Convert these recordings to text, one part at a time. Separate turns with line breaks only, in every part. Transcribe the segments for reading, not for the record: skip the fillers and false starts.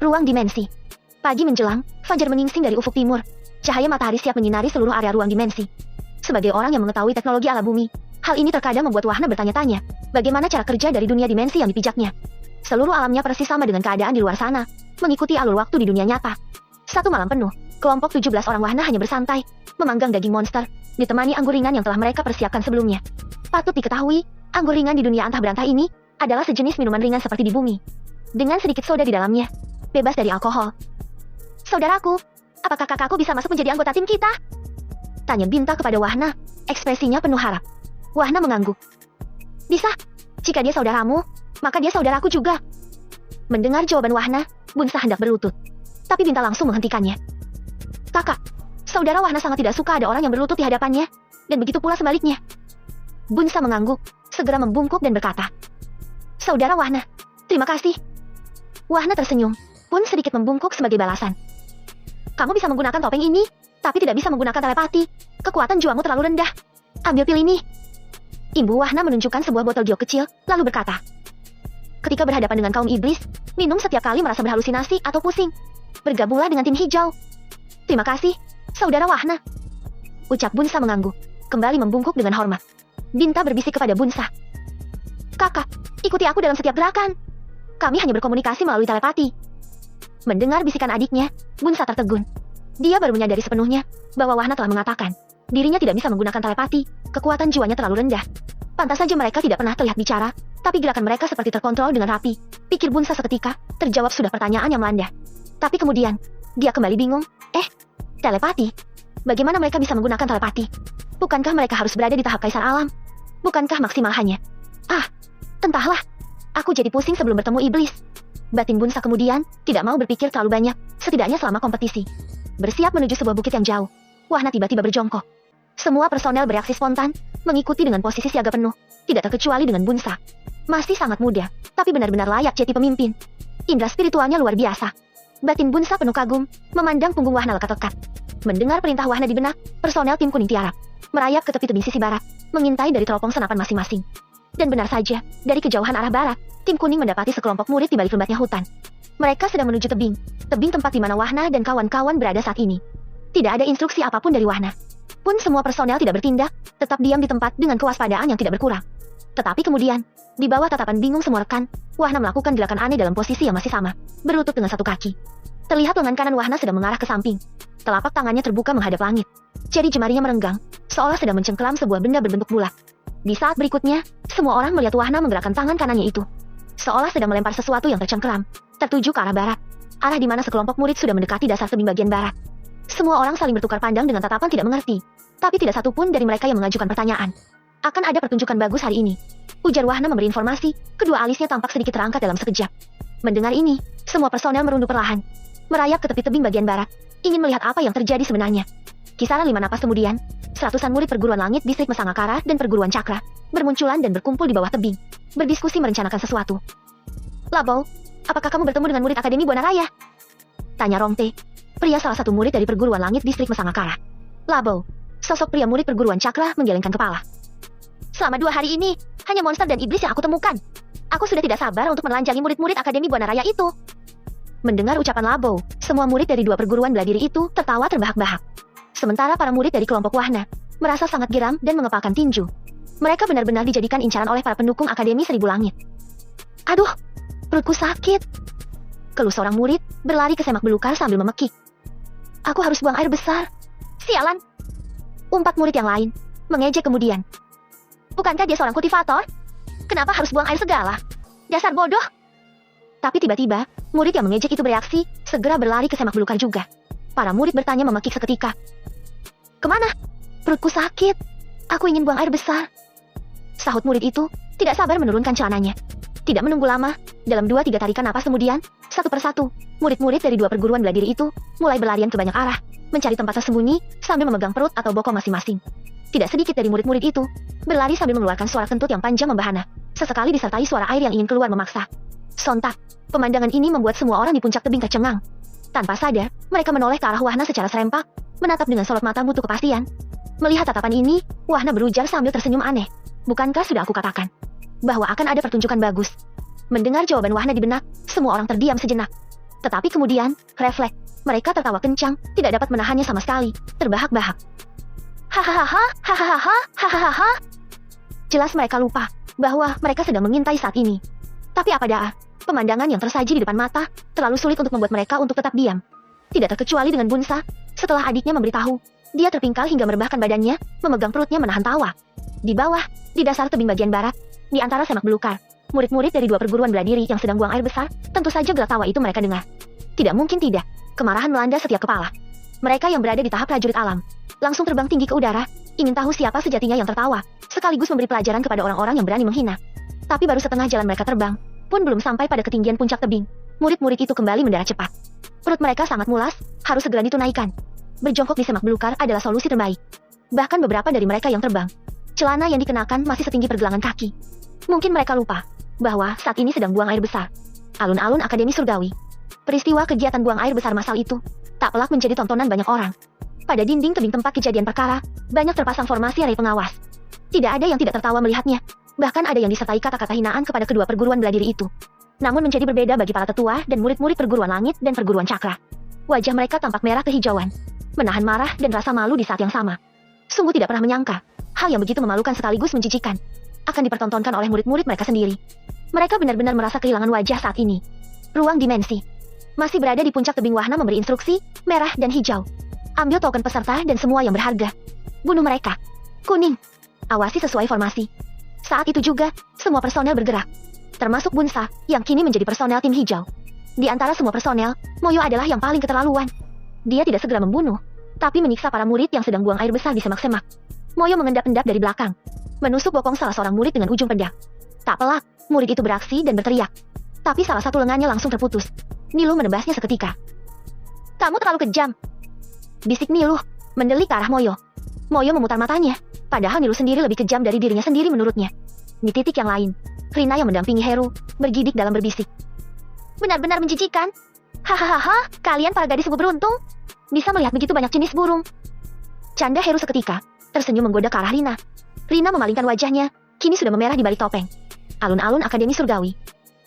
Ruang dimensi. Pagi menjelang, fajar menyingsing dari ufuk timur. Cahaya matahari siap menyinari seluruh area ruang dimensi. Sebagai orang yang mengetahui teknologi ala bumi, hal ini terkadang membuat Wahna bertanya-tanya, bagaimana cara kerja dari dunia dimensi yang dipijaknya. Seluruh alamnya persis sama dengan keadaan di luar sana, mengikuti alur waktu di dunia nyata. Satu malam penuh, kelompok 17 orang Wahna hanya bersantai, memanggang daging monster, ditemani anggur ringan yang telah mereka persiapkan sebelumnya. Patut diketahui, anggur ringan di dunia antah berantah ini adalah sejenis minuman ringan seperti di bumi, dengan sedikit soda di dalamnya, bebas dari alkohol. Saudaraku, apakah kakakku bisa masuk menjadi anggota tim kita? Tanya Binta kepada Wahna, ekspresinya penuh harap. Wahna mengangguk. Bisa, jika dia saudaramu, maka dia saudaraku juga. Mendengar jawaban Wahna, Bunsa hendak berlutut. Tapi Binta langsung menghentikannya. Kakak, saudara Wahna sangat tidak suka ada orang yang berlutut di hadapannya, dan begitu pula sebaliknya. Bunsa mengangguk, segera membungkuk dan berkata, Saudara Wahna, terima kasih. Wahna tersenyum, pun sedikit membungkuk sebagai balasan. Kamu bisa menggunakan topeng ini, tapi tidak bisa menggunakan telepati. Kekuatan juamu terlalu rendah. Ambil pil ini. Imbu Wahna menunjukkan sebuah botol giok kecil, lalu berkata, ketika berhadapan dengan kaum iblis, minum setiap kali merasa berhalusinasi atau pusing. Bergabunglah dengan tim hijau. Terima kasih, Saudara Wahna. Ucap Bunsa mengangguk, kembali membungkuk dengan hormat. Binta berbisik kepada Bunsa. Kakak, ikuti aku dalam setiap gerakan. Kami hanya berkomunikasi melalui telepati. Mendengar bisikan adiknya, Bunsa tertegun. Dia baru menyadari sepenuhnya bahwa Wahna telah mengatakan dirinya tidak bisa menggunakan telepati, kekuatan jiwanya terlalu rendah. Pantas saja mereka tidak pernah terlihat bicara, tapi gerakan mereka seperti terkontrol dengan rapi. Pikir Bunsa seketika, terjawab sudah pertanyaan yang melanda. Tapi kemudian, dia kembali bingung. Telepati? Bagaimana mereka bisa menggunakan telepati? Bukankah mereka harus berada di tahap kaisar alam? Bukankah maksimal hanya? Entahlah. Aku jadi pusing sebelum bertemu iblis. Batin Bunsa kemudian, tidak mau berpikir terlalu banyak, setidaknya selama kompetisi. Bersiap menuju sebuah bukit yang jauh, Wahna tiba-tiba berjongkok. Semua personel bereaksi spontan, mengikuti dengan posisi siaga penuh, tidak terkecuali dengan Bunsa. Masih sangat muda, tapi benar-benar layak jadi pemimpin. Indra spiritualnya luar biasa. Batin Bunsa penuh kagum, memandang punggung Wahna lekat-lekat. Mendengar perintah Wahna di benak, personel tim kuning tiarap, merayap ke tepi tebing sisi barat, mengintai dari teropong senapan masing-masing. Dan benar saja, dari kejauhan arah barat, tim kuning mendapati sekelompok murid di balik lembatnya hutan. Mereka sedang menuju tebing tempat di mana Wahna dan kawan-kawan berada saat ini. Tidak ada instruksi apapun dari Wahna. Pun semua personel tidak bertindak, tetap diam di tempat dengan kewaspadaan yang tidak berkurang. Tetapi kemudian, di bawah tatapan bingung semua rekan, Wahna melakukan gerakan aneh dalam posisi yang masih sama, berlutut dengan satu kaki. Terlihat lengan kanan Wahna sedang mengarah ke samping. Telapak tangannya terbuka menghadap langit. Jari jemarinya merenggang, seolah sedang mencengkeram sebuah benda berbentuk bulat. Di saat berikutnya, semua orang melihat Wahna menggerakkan tangan kanannya itu, seolah sedang melempar sesuatu yang tercengkeram, tertuju ke arah barat, arah di mana sekelompok murid sudah mendekati dasar tebing bagian barat. Semua orang saling bertukar pandang dengan tatapan tidak mengerti, tapi tidak satupun dari mereka yang mengajukan pertanyaan. Akan ada pertunjukan bagus hari ini, ujar Wahna memberi informasi, kedua alisnya tampak sedikit terangkat dalam sekejap. Mendengar ini, semua personel merunduk perlahan, merayap ke tepi tebing bagian barat, ingin melihat apa yang terjadi sebenarnya. Kisaran 5 napas kemudian, seratusan murid perguruan langit distrik Mesangakara dan perguruan Cakra bermunculan dan berkumpul di bawah tebing, berdiskusi merencanakan sesuatu. Labo, apakah kamu bertemu dengan murid Akademi Buana Raya? Tanya Rongte, pria salah satu murid dari perguruan langit distrik Mesangakara. Labo, sosok pria murid perguruan Cakra menggelengkan kepala. Selama 2 hari ini, hanya monster dan iblis yang aku temukan. Aku sudah tidak sabar untuk menelanjangi murid-murid Akademi Buana Raya itu. Mendengar ucapan Labo, semua murid dari 2 perguruan bela diri itu tertawa terbahak-bahak. Sementara para murid dari kelompok Wahna merasa sangat geram dan mengepalkan tinju. Mereka benar-benar dijadikan incaran oleh para pendukung Akademi Seribu Langit. Aduh, perutku sakit. Keluh seorang murid berlari ke semak belukar sambil memekik. Aku harus buang air besar. Sialan. Umpat murid yang lain mengejek kemudian. Bukankah dia seorang kultivator? Kenapa harus buang air segala? Dasar bodoh. Tapi tiba-tiba, murid yang mengejek itu bereaksi, segera berlari ke semak belukar juga. Para murid bertanya memekik seketika. Kemana? Perutku sakit. Aku ingin buang air besar. Sahut murid itu, tidak sabar menurunkan celananya. Tidak menunggu lama, dalam 2-3 tarikan napas kemudian, satu persatu, murid-murid dari 2 perguruan bela diri itu mulai berlarian ke banyak arah, mencari tempat tersembunyi sambil memegang perut atau bokong masing-masing. Tidak sedikit dari murid-murid itu berlari sambil mengeluarkan suara kentut yang panjang membahana, sesekali disertai suara air yang ingin keluar memaksa. Sontak, pemandangan ini membuat semua orang di puncak tebing tercengang. Tanpa sadar, mereka menoleh ke arah Wahna secara serempak, menatap dengan sorot mata butuh kepastian. Melihat tatapan ini, Wahna berujar sambil tersenyum aneh. Bukankah sudah aku katakan bahwa akan ada pertunjukan bagus? Mendengar jawaban Wahna di benak, semua orang terdiam sejenak. Tetapi kemudian, refleks, mereka tertawa kencang, tidak dapat menahannya sama sekali, terbahak-bahak. Hahaha, hahaha, hahaha. Jelas mereka lupa bahwa mereka sedang mengintai saat ini. Tapi apa dah, pemandangan yang tersaji di depan mata terlalu sulit untuk membuat mereka untuk tetap diam. Tidak terkecuali dengan Bunsa, setelah adiknya memberitahu, dia terpingkal hingga merebahkan badannya, memegang perutnya menahan tawa. Di bawah, di dasar tebing bagian barat, di antara semak belukar, murid-murid dari 2 perguruan bela diri yang sedang buang air besar, tentu saja gelak tawa itu mereka dengar. Tidak mungkin tidak, kemarahan melanda setiap kepala. Mereka yang berada di tahap prajurit alam, langsung terbang tinggi ke udara, ingin tahu siapa sejatinya yang tertawa, sekaligus memberi pelajaran kepada orang-orang yang berani menghina. Tapi baru setengah jalan mereka terbang, pun belum sampai pada ketinggian puncak tebing, murid-murid itu kembali mendarat cepat. Perut mereka sangat mulas, harus segera ditunaikan. Berjongkok di semak belukar adalah solusi terbaik. Bahkan beberapa dari mereka yang terbang, celana yang dikenakan masih setinggi pergelangan kaki. Mungkin mereka lupa bahwa saat ini sedang buang air besar. Alun-alun Akademi Surgawi. Peristiwa kegiatan buang air besar massal itu tak pelak menjadi tontonan banyak orang. Pada dinding tebing tempat kejadian perkara, banyak terpasang formasi ray pengawas. Tidak ada yang tidak tertawa melihatnya. Bahkan ada yang disertai kata-kata hinaan kepada kedua perguruan bela diri itu. Namun menjadi berbeda bagi para tetua dan murid-murid perguruan langit dan perguruan cakra. Wajah mereka tampak merah kehijauan, menahan marah dan rasa malu di saat yang sama. Sungguh tidak pernah menyangka, hal yang begitu memalukan sekaligus menjijikan akan dipertontonkan oleh murid-murid mereka sendiri. Mereka benar-benar merasa kehilangan wajah saat ini. Ruang dimensi. Masih berada di puncak tebing Wahna memberi instruksi, merah dan hijau. Ambil token peserta dan semua yang berharga. Bunuh mereka. Kuning. Awasi sesuai formasi. Saat itu juga, semua personel bergerak. Termasuk Bunsa, yang kini menjadi personel tim hijau. Di antara semua personel, Moyo adalah yang paling keterlaluan. Dia tidak segera membunuh, tapi menyiksa para murid yang sedang buang air besar di semak-semak. Moyo mengendap-endap dari belakang, menusuk bokong salah seorang murid dengan ujung pedang. Tak pelak, murid itu beraksi dan berteriak. Tapi salah satu lengannya langsung terputus. Nilu menebasnya seketika. Kamu terlalu kejam, bisik Nilu, mendelik ke arah Moyo. Moyo memutar matanya, padahal Nilu sendiri lebih kejam dari dirinya sendiri menurutnya. Di titik yang lain, Rina yang mendampingi Heru, bergidik dalam berbisik. Benar-benar menjijikan. Hahaha, kalian para gadis sungguh beruntung. Bisa melihat begitu banyak jenis burung. Canda Heru seketika, tersenyum menggoda ke arah Rina. Rina memalingkan wajahnya, kini sudah memerah di balik topeng. Alun-alun Akademi Surgawi.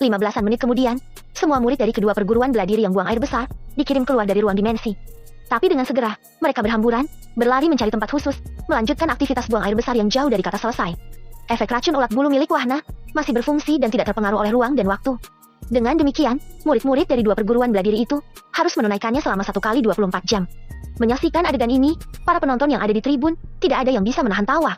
15-an menit kemudian, semua murid dari kedua perguruan bela diri yang buang air besar, dikirim keluar dari ruang dimensi. Tapi dengan segera, mereka berhamburan, berlari mencari tempat khusus, melanjutkan aktivitas buang air besar yang jauh dari kata selesai. Efek racun ulat bulu milik Wahna masih berfungsi dan tidak terpengaruh oleh ruang dan waktu. Dengan demikian, murid-murid dari 2 perguruan bela diri itu harus menunaikannya selama 1 kali 24 jam. Menyaksikan adegan ini, para penonton yang ada di tribun tidak ada yang bisa menahan tawa.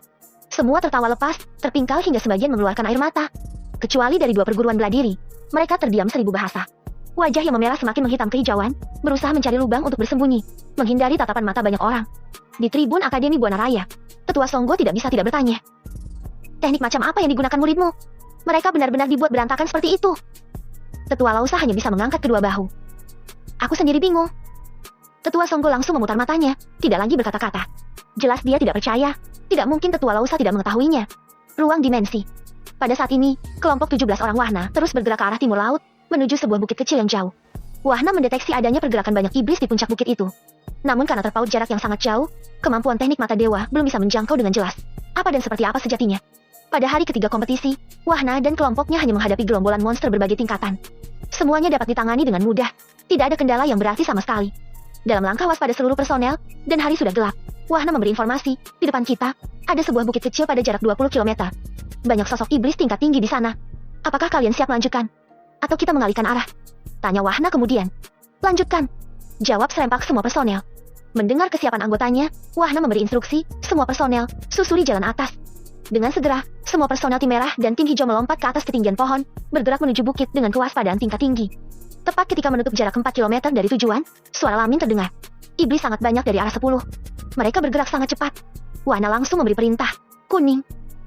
Semua tertawa lepas, terpingkal hingga sebagian mengeluarkan air mata. Kecuali dari 2 perguruan bela diri, mereka terdiam 1000 bahasa. Wajah yang memerah semakin menghitam kehijauan, berusaha mencari lubang untuk bersembunyi, menghindari tatapan mata banyak orang. Di tribun Akademi Buana Raya, Tetua Songgo tidak bisa tidak bertanya. Teknik macam apa yang digunakan muridmu? Mereka benar-benar dibuat berantakan seperti itu. Tetua Lausa hanya bisa mengangkat kedua bahu. Aku sendiri bingung. Tetua Songgo langsung memutar matanya, tidak lagi berkata-kata. Jelas dia tidak percaya, tidak mungkin Tetua Lausa tidak mengetahuinya. Ruang dimensi. Pada saat ini, kelompok 17 orang Wahna terus bergerak ke arah timur laut, menuju sebuah bukit kecil yang jauh. Wahna mendeteksi adanya pergerakan banyak iblis di puncak bukit itu. Namun karena terpaut jarak yang sangat jauh, kemampuan teknik mata dewa belum bisa menjangkau dengan jelas apa dan seperti apa sejatinya. Pada hari ketiga kompetisi, Wahna dan kelompoknya hanya menghadapi gerombolan monster berbagai tingkatan. Semuanya dapat ditangani dengan mudah, tidak ada kendala yang berarti sama sekali. Dalam langkah waspada seluruh personel, dan hari sudah gelap, Wahna memberi informasi, di depan kita, ada sebuah bukit kecil pada jarak 20 km. Banyak sosok iblis tingkat tinggi di sana. Apakah kalian siap melanjutkan? Atau kita mengalihkan arah? Tanya Wahna kemudian. Lanjutkan, jawab serempak semua personel. Mendengar kesiapan anggotanya, Wahna memberi instruksi, semua personel, susuri jalan atas. Dengan segera, semua personel tim merah dan tim hijau melompat ke atas ketinggian pohon, bergerak menuju bukit dengan kewaspadaan tingkat tinggi. Tepat ketika menutup jarak 4 km dari tujuan, suara Lamin terdengar. Iblis sangat banyak dari arah 10. Mereka bergerak sangat cepat. Wahna langsung memberi perintah. Kuning.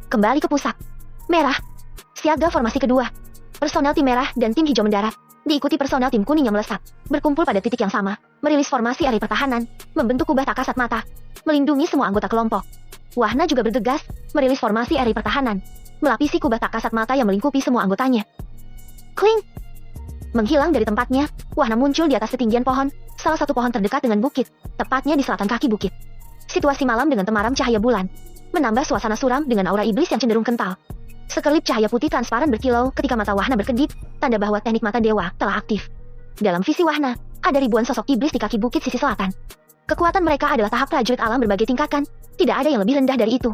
Kembali ke pusat. Merah. Siaga formasi kedua. Personel tim merah dan tim hijau mendarat, diikuti personel tim kuning yang melesat, berkumpul pada titik yang sama, merilis formasi area pertahanan, membentuk kubah tak kasat mata, melindungi semua anggota kelompok. Wahna juga bergegas, merilis formasi area pertahanan, melapisi kubah tak kasat mata yang melingkupi semua anggotanya. Kling! Menghilang dari tempatnya, Wahna muncul di atas ketinggian pohon, salah satu pohon terdekat dengan bukit, tepatnya di selatan kaki bukit. Situasi malam dengan temaram cahaya bulan, menambah suasana suram dengan aura iblis yang cenderung kental. Sekelip cahaya putih transparan berkilau ketika mata Wahna berkedip, tanda bahwa teknik mata dewa telah aktif. Dalam visi Wahna, ada ribuan sosok iblis di kaki bukit sisi selatan. Kekuatan mereka adalah tahap prajurit alam berbagai tingkatan, tidak ada yang lebih rendah dari itu.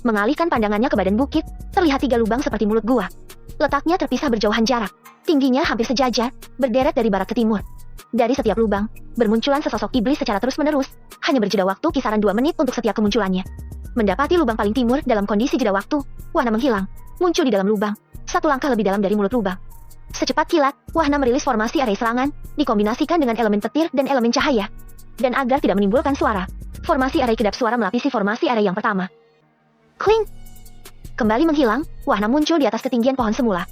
Mengalihkan pandangannya ke badan bukit, terlihat 3 lubang seperti mulut gua. Letaknya terpisah berjauhan jarak, tingginya hampir sejajar, berderet dari barat ke timur. Dari setiap lubang, bermunculan sesosok iblis secara terus-menerus, hanya berjeda waktu kisaran 2 menit untuk setiap kemunculannya. Mendapati lubang paling timur dalam kondisi jeda waktu, Wahna menghilang, muncul di dalam lubang, 1 langkah lebih dalam dari mulut lubang. Secepat kilat, Wahna merilis formasi array serangan, dikombinasikan dengan elemen petir dan elemen cahaya. Dan agar tidak menimbulkan suara, formasi array kedap suara melapisi formasi array yang pertama. Kling! Kembali menghilang, Wahna muncul di atas ketinggian pohon semula.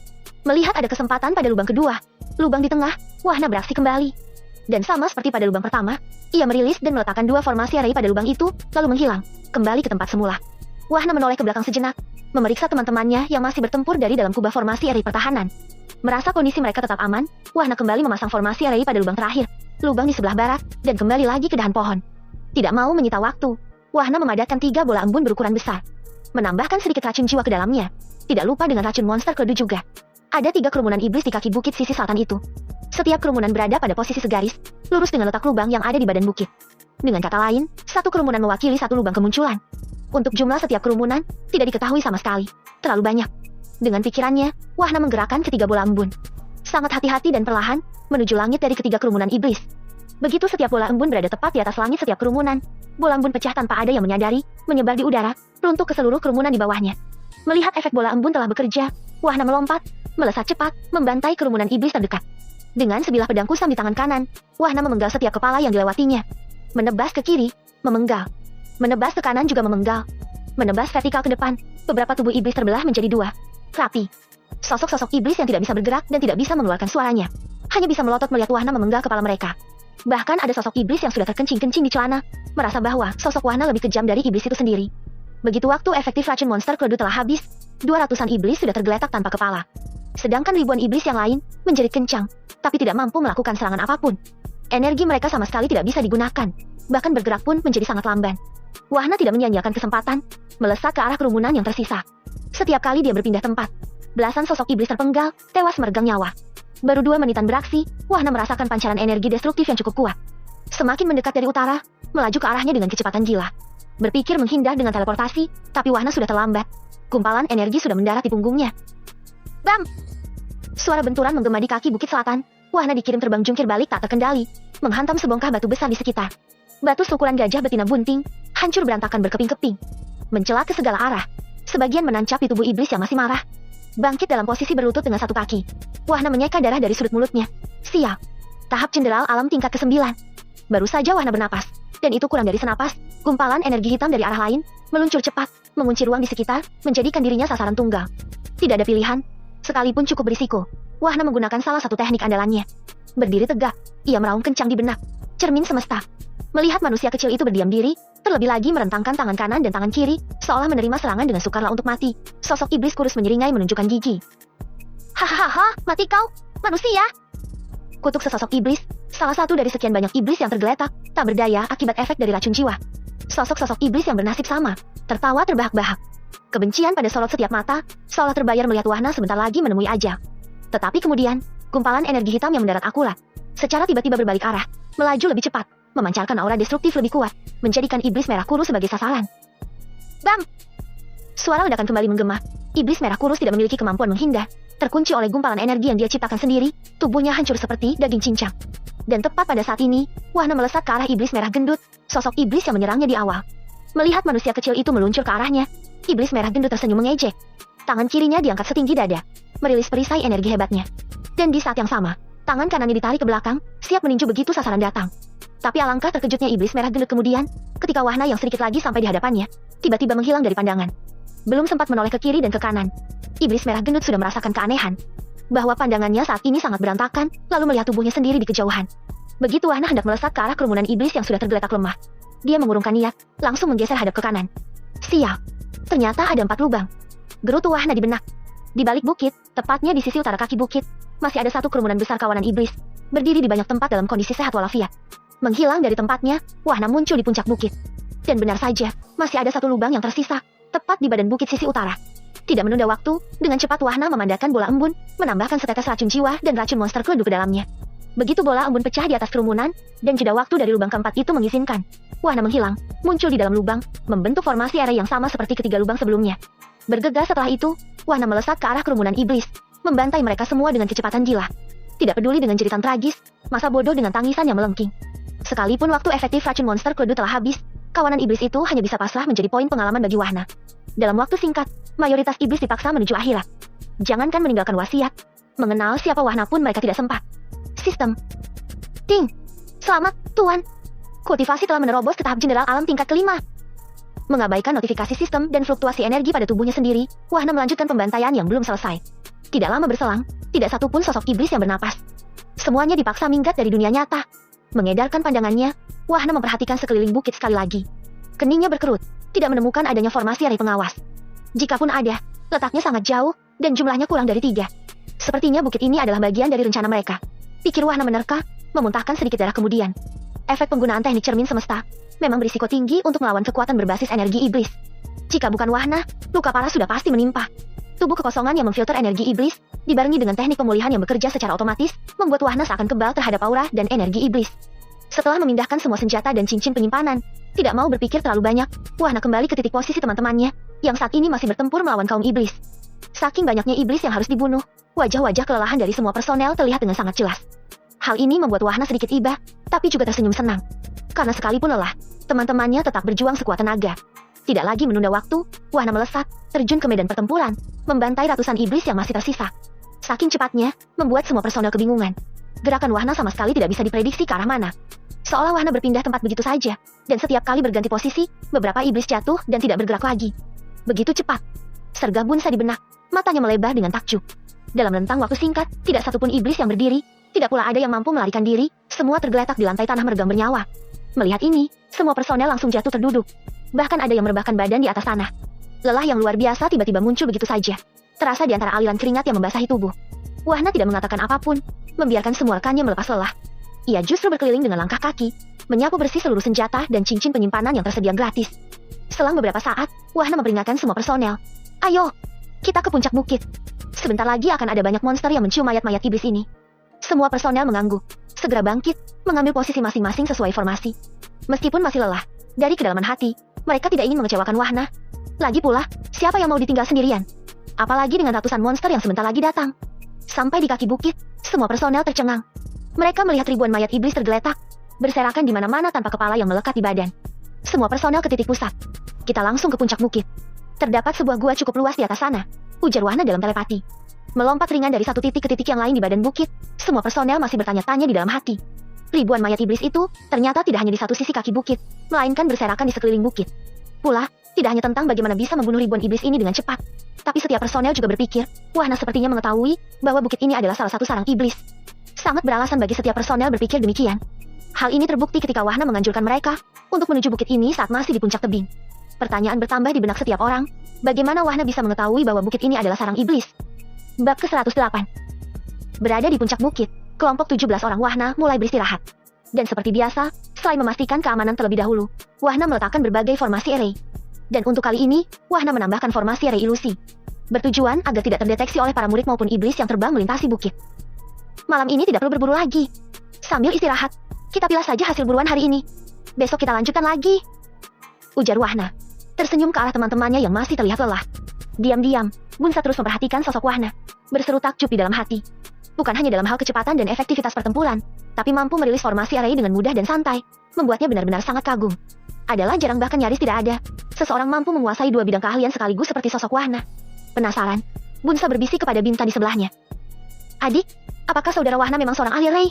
Melihat ada kesempatan pada lubang kedua, lubang di tengah, Wahna beraksi kembali. Dan sama seperti pada lubang pertama, ia merilis dan meletakkan 2 formasi array pada lubang itu, lalu menghilang, kembali ke tempat semula. Wahna menoleh ke belakang sejenak, memeriksa teman-temannya yang masih bertempur dari dalam kubah formasi array pertahanan. Merasa kondisi mereka tetap aman, Wahna kembali memasang formasi array pada lubang terakhir, lubang di sebelah barat, dan kembali lagi ke dahan pohon. Tidak mau menyita waktu, Wahna memadatkan 3 bola embun berukuran besar. Menambahkan sedikit racun jiwa ke dalamnya. Tidak lupa dengan racun monster kedu juga. Ada 3 kerumunan iblis di kaki bukit sisi selatan itu. Setiap kerumunan berada pada posisi segaris, lurus dengan letak lubang yang ada di badan bukit. Dengan kata lain, 1 kerumunan mewakili 1 lubang kemunculan. Untuk jumlah setiap kerumunan, tidak diketahui sama sekali. Terlalu banyak. Dengan pikirannya, Wahna menggerakkan ketiga bola embun. Sangat hati-hati dan perlahan, menuju langit dari ketiga kerumunan iblis. Begitu setiap bola embun berada tepat di atas langit setiap kerumunan, bola embun pecah tanpa ada yang menyadari, menyebar di udara, runtuh ke seluruh kerumunan di bawahnya. Melihat efek bola embun telah bekerja, Wahna melompat, melesat cepat, membantai kerumunan iblis terdekat. Dengan sebilah pedang kusam di tangan kanan, Wahna memenggal setiap kepala yang dilewatinya. Menebas ke kiri, memenggal. Menebas ke kanan juga memenggal. Menebas vertikal ke depan, beberapa tubuh iblis terbelah menjadi 2. Rapi. Sosok-sosok iblis yang tidak bisa bergerak dan tidak bisa mengeluarkan suaranya. Hanya bisa melotot melihat Wahna memenggal kepala mereka. Bahkan ada sosok iblis yang sudah terkencing-kencing di celana, merasa bahwa sosok Wahna lebih kejam dari iblis itu sendiri. Begitu waktu efektif racun monster kledu telah habis, 200-an iblis sudah tergeletak tanpa kepala. Sedangkan ribuan iblis yang lain menjerit kencang, tapi tidak mampu melakukan serangan apapun. Energi mereka sama sekali tidak bisa digunakan, bahkan bergerak pun menjadi sangat lamban. Wahna tidak menyia-nyiakan kesempatan, melesat ke arah kerumunan yang tersisa. Setiap kali dia berpindah tempat, belasan sosok iblis terpenggal, tewas meregang nyawa. Baru 2 menitan beraksi, Wahna merasakan pancaran energi destruktif yang cukup kuat. Semakin mendekat dari utara, melaju ke arahnya dengan kecepatan gila. Berpikir menghindar dengan teleportasi, tapi Wahna sudah terlambat. Gumpalan energi sudah mendarat di punggungnya. Bam! Suara benturan menggema di kaki bukit selatan. Wahna dikirim terbang jungkir balik tak terkendali, menghantam sebongkah batu besar di sekitar. Batu seukuran gajah betina bunting, hancur berantakan berkeping-keping. Mencela ke segala arah. Sebagian menancap di tubuh iblis yang masih marah. Bangkit dalam posisi berlutut dengan 1 kaki. Wahna menyeka darah dari sudut mulutnya. Sial. Tahap cenderal alam tingkat ke-9. Baru saja Wahna bernapas, dan itu kurang dari senapas, gumpalan energi hitam dari arah lain, meluncur cepat, mengunci ruang di sekitar, menjadikan dirinya sasaran tunggal. Tidak ada pilihan, sekalipun cukup berisiko. Wahna menggunakan salah satu teknik andalannya. Berdiri tegak, ia meraung kencang di benak. Cermin semesta. Melihat manusia kecil itu berdiam diri, terlebih lagi merentangkan tangan kanan dan tangan kiri, seolah menerima serangan dengan sukarela untuk mati. Sosok iblis kurus menyeringai menunjukkan gigi. Hahaha, mati kau, manusia! Kutuk sesosok iblis, salah satu dari sekian banyak iblis yang tergeletak, tak berdaya akibat efek dari racun jiwa. Sosok-sosok iblis yang bernasib sama, tertawa terbahak-bahak. Kebencian pada sorot setiap mata, seolah terbayar melihat Wahna sebentar lagi menemui ajal. Tetapi kemudian, gumpalan energi hitam yang mendarat akurat, secara tiba-tiba berbalik arah, melaju lebih cepat, memancarkan aura destruktif lebih kuat, menjadikan iblis merah kurus sebagai sasaran. Bam! Suara ledakan kembali menggema. Iblis merah kurus tidak memiliki kemampuan menghindar, terkunci oleh gumpalan energi yang dia ciptakan sendiri, tubuhnya hancur seperti daging cincang. Dan tepat pada saat ini, Wahna melesat ke arah iblis merah gendut, sosok iblis yang menyerangnya di awal. Melihat manusia kecil itu meluncur ke arahnya, iblis merah gendut tersenyum mengejek. Tangan kirinya diangkat setinggi dada, merilis perisai energi hebatnya. Dan di saat yang sama, tangan kanannya ditarik ke belakang, siap meninju begitu sasaran datang. Tapi alangkah terkejutnya iblis merah gendut kemudian, ketika Wahna yang sedikit lagi sampai di hadapannya, tiba-tiba menghilang dari pandangan. Belum sempat menoleh ke kiri dan ke kanan, iblis merah gendut sudah merasakan keanehan, bahwa pandangannya saat ini sangat berantakan, lalu melihat tubuhnya sendiri di kejauhan. Begitu Wahna hendak melesat ke arah kerumunan iblis yang sudah tergeletak lemah, dia mengurungkan niat, langsung menggeser hadap ke kanan. Sial, ternyata ada 4 lubang. Gerutu Wahna di benak. Di balik bukit, tepatnya di sisi utara kaki bukit, masih ada 1 kerumunan besar kawanan iblis, berdiri di banyak tempat dalam kondisi sehat walafiat. Menghilang dari tempatnya, Wahna muncul di puncak bukit. Dan benar saja, masih ada 1 lubang yang tersisa, tepat di badan bukit sisi utara. Tidak menunda waktu, dengan cepat Wahna memandangkan bola embun, menambahkan setetes racun jiwa dan racun monster kledu ke dalamnya. Begitu bola embun pecah di atas kerumunan, dan jeda waktu dari lubang keempat itu mengizinkan Wahana menghilang, muncul di dalam lubang, membentuk formasi array yang sama seperti ketiga lubang sebelumnya. Bergegas setelah itu, Wahana melesat ke arah kerumunan iblis, membantai mereka semua dengan kecepatan gila. Tidak peduli dengan jeritan tragis, masa bodoh dengan tangisan yang melengking. Sekalipun waktu efektif racun monster Klodu telah habis, kawanan iblis itu hanya bisa pasrah menjadi poin pengalaman bagi Wahana. Dalam waktu singkat, mayoritas iblis dipaksa menuju akhirat. Jangankan meninggalkan wasiat, mengenal siapa Wahana pun mereka tidak sempat. Sistem. Ting. Selamat, Tuan. Kultivasi telah menerobos ke tahap jenderal alam tingkat kelima. Mengabaikan notifikasi sistem dan fluktuasi energi pada tubuhnya sendiri, Wahana melanjutkan pembantaian yang belum selesai. Tidak lama berselang, tidak satupun sosok iblis yang bernapas. Semuanya dipaksa minggat dari dunia nyata. Mengedarkan pandangannya, Wahana memperhatikan sekeliling bukit sekali lagi. Keningnya berkerut, tidak menemukan adanya formasi array pengawas. Jikapun ada, letaknya sangat jauh, dan jumlahnya kurang dari 3. Sepertinya bukit ini adalah bagian dari rencana mereka. Pikir Wahana menerka, memuntahkan sedikit darah kemudian. Efek penggunaan teknik cermin semesta memang berisiko tinggi untuk melawan kekuatan berbasis energi iblis. Jika bukan Wahana, luka parah sudah pasti menimpa. Tubuh kekosongan yang memfilter energi iblis, dibarengi dengan teknik pemulihan yang bekerja secara otomatis, membuat Wahana seakan kebal terhadap aura dan energi iblis. Setelah memindahkan semua senjata dan cincin penyimpanan, tidak mau berpikir terlalu banyak, Wahana kembali ke titik posisi teman-temannya, yang saat ini masih bertempur melawan kaum iblis. Saking banyaknya iblis yang harus dibunuh, wajah-wajah kelelahan dari semua personel terlihat dengan sangat jelas. Hal ini membuat Wahana sedikit iba, tapi juga tersenyum senang. Karena sekalipun lelah, teman-temannya tetap berjuang sekuat tenaga. Tidak lagi menunda waktu, Wahana melesat, terjun ke medan pertempuran, membantai ratusan iblis yang masih tersisa. Saking cepatnya, membuat semua personel kebingungan. Gerakan Wahana sama sekali tidak bisa diprediksi ke arah mana. Seolah Wahana berpindah tempat begitu saja, dan setiap kali berganti posisi, beberapa iblis jatuh dan tidak bergerak lagi. Begitu cepat. Sergah Bunsa di benak, matanya melebar dengan takjub. Dalam rentang waktu singkat, tidak satupun iblis yang berdiri, tidak pula ada yang mampu melarikan diri, semua tergeletak di lantai tanah meregang bernyawa. Melihat ini, semua personel langsung jatuh terduduk. Bahkan ada yang merebahkan badan di atas tanah. Lelah yang luar biasa tiba-tiba muncul begitu saja. Terasa di antara aliran keringat yang membasahi tubuh. Wahana tidak mengatakan apapun, membiarkan semua rekannya melepas lelah. Ia justru berkeliling dengan langkah kaki, menyapu bersih seluruh senjata dan cincin penyimpanan yang tersedia gratis. Selang beberapa saat, Wahana memperingatkan semua personel. Ayo, kita ke puncak bukit. Sebentar lagi akan ada banyak monster yang mencium mayat-mayat iblis ini. Semua personel mengangguk, segera bangkit, mengambil posisi masing-masing sesuai formasi. Meskipun masih lelah, dari kedalaman hati, mereka tidak ingin mengecewakan Wahana. Lagi pula, siapa yang mau ditinggal sendirian? Apalagi dengan ratusan monster yang sebentar lagi datang. Sampai di kaki bukit, semua personel tercengang. Mereka melihat ribuan mayat iblis tergeletak, berserakan di mana-mana tanpa kepala yang melekat di badan. Semua personel ke titik pusat. Kita langsung ke puncak bukit. Terdapat sebuah gua cukup luas di atas sana, ujar Wahana dalam telepati. Melompat ringan dari satu titik ke titik yang lain di badan bukit, semua personel masih bertanya-tanya di dalam hati. Ribuan mayat iblis itu ternyata tidak hanya di satu sisi kaki bukit, melainkan berserakan di sekeliling bukit. Pula, tidak hanya tentang bagaimana bisa membunuh ribuan iblis ini dengan cepat, tapi setiap personel juga berpikir, Wahana sepertinya mengetahui bahwa bukit ini adalah salah satu sarang iblis. Sangat beralasan bagi setiap personel berpikir demikian. Hal ini terbukti ketika Wahana menganjurkan mereka untuk menuju bukit ini saat masih di puncak tebing. Pertanyaan bertambah di benak setiap orang, bagaimana Wahana bisa mengetahui bahwa bukit ini adalah sarang iblis? Bab ke-108. Berada di puncak bukit, kelompok 17 orang Wahana mulai beristirahat. Dan seperti biasa, selain memastikan keamanan terlebih dahulu, Wahana meletakkan berbagai formasi array. Dan untuk kali ini, Wahana menambahkan formasi array ilusi. Bertujuan agar tidak terdeteksi oleh para murid maupun iblis yang terbang melintasi bukit. Malam ini tidak perlu berburu lagi. Sambil istirahat, kita pilah saja hasil buruan hari ini. Besok kita lanjutkan lagi, ujar Wahana. Tersenyum ke arah teman-temannya yang masih terlihat lelah. Diam-diam, Bunsa terus memperhatikan sosok Wahana, berseru takjub di dalam hati. Bukan hanya dalam hal kecepatan dan efektivitas pertempuran, tapi mampu merilis formasi array dengan mudah dan santai, membuatnya benar-benar sangat kagum. Adalah jarang bahkan nyaris tidak ada, seseorang mampu menguasai dua bidang keahlian sekaligus seperti sosok Wahana. Penasaran, Bunsa berbisik kepada Binta di sebelahnya. Adik, apakah saudara Wahana memang seorang ahli array?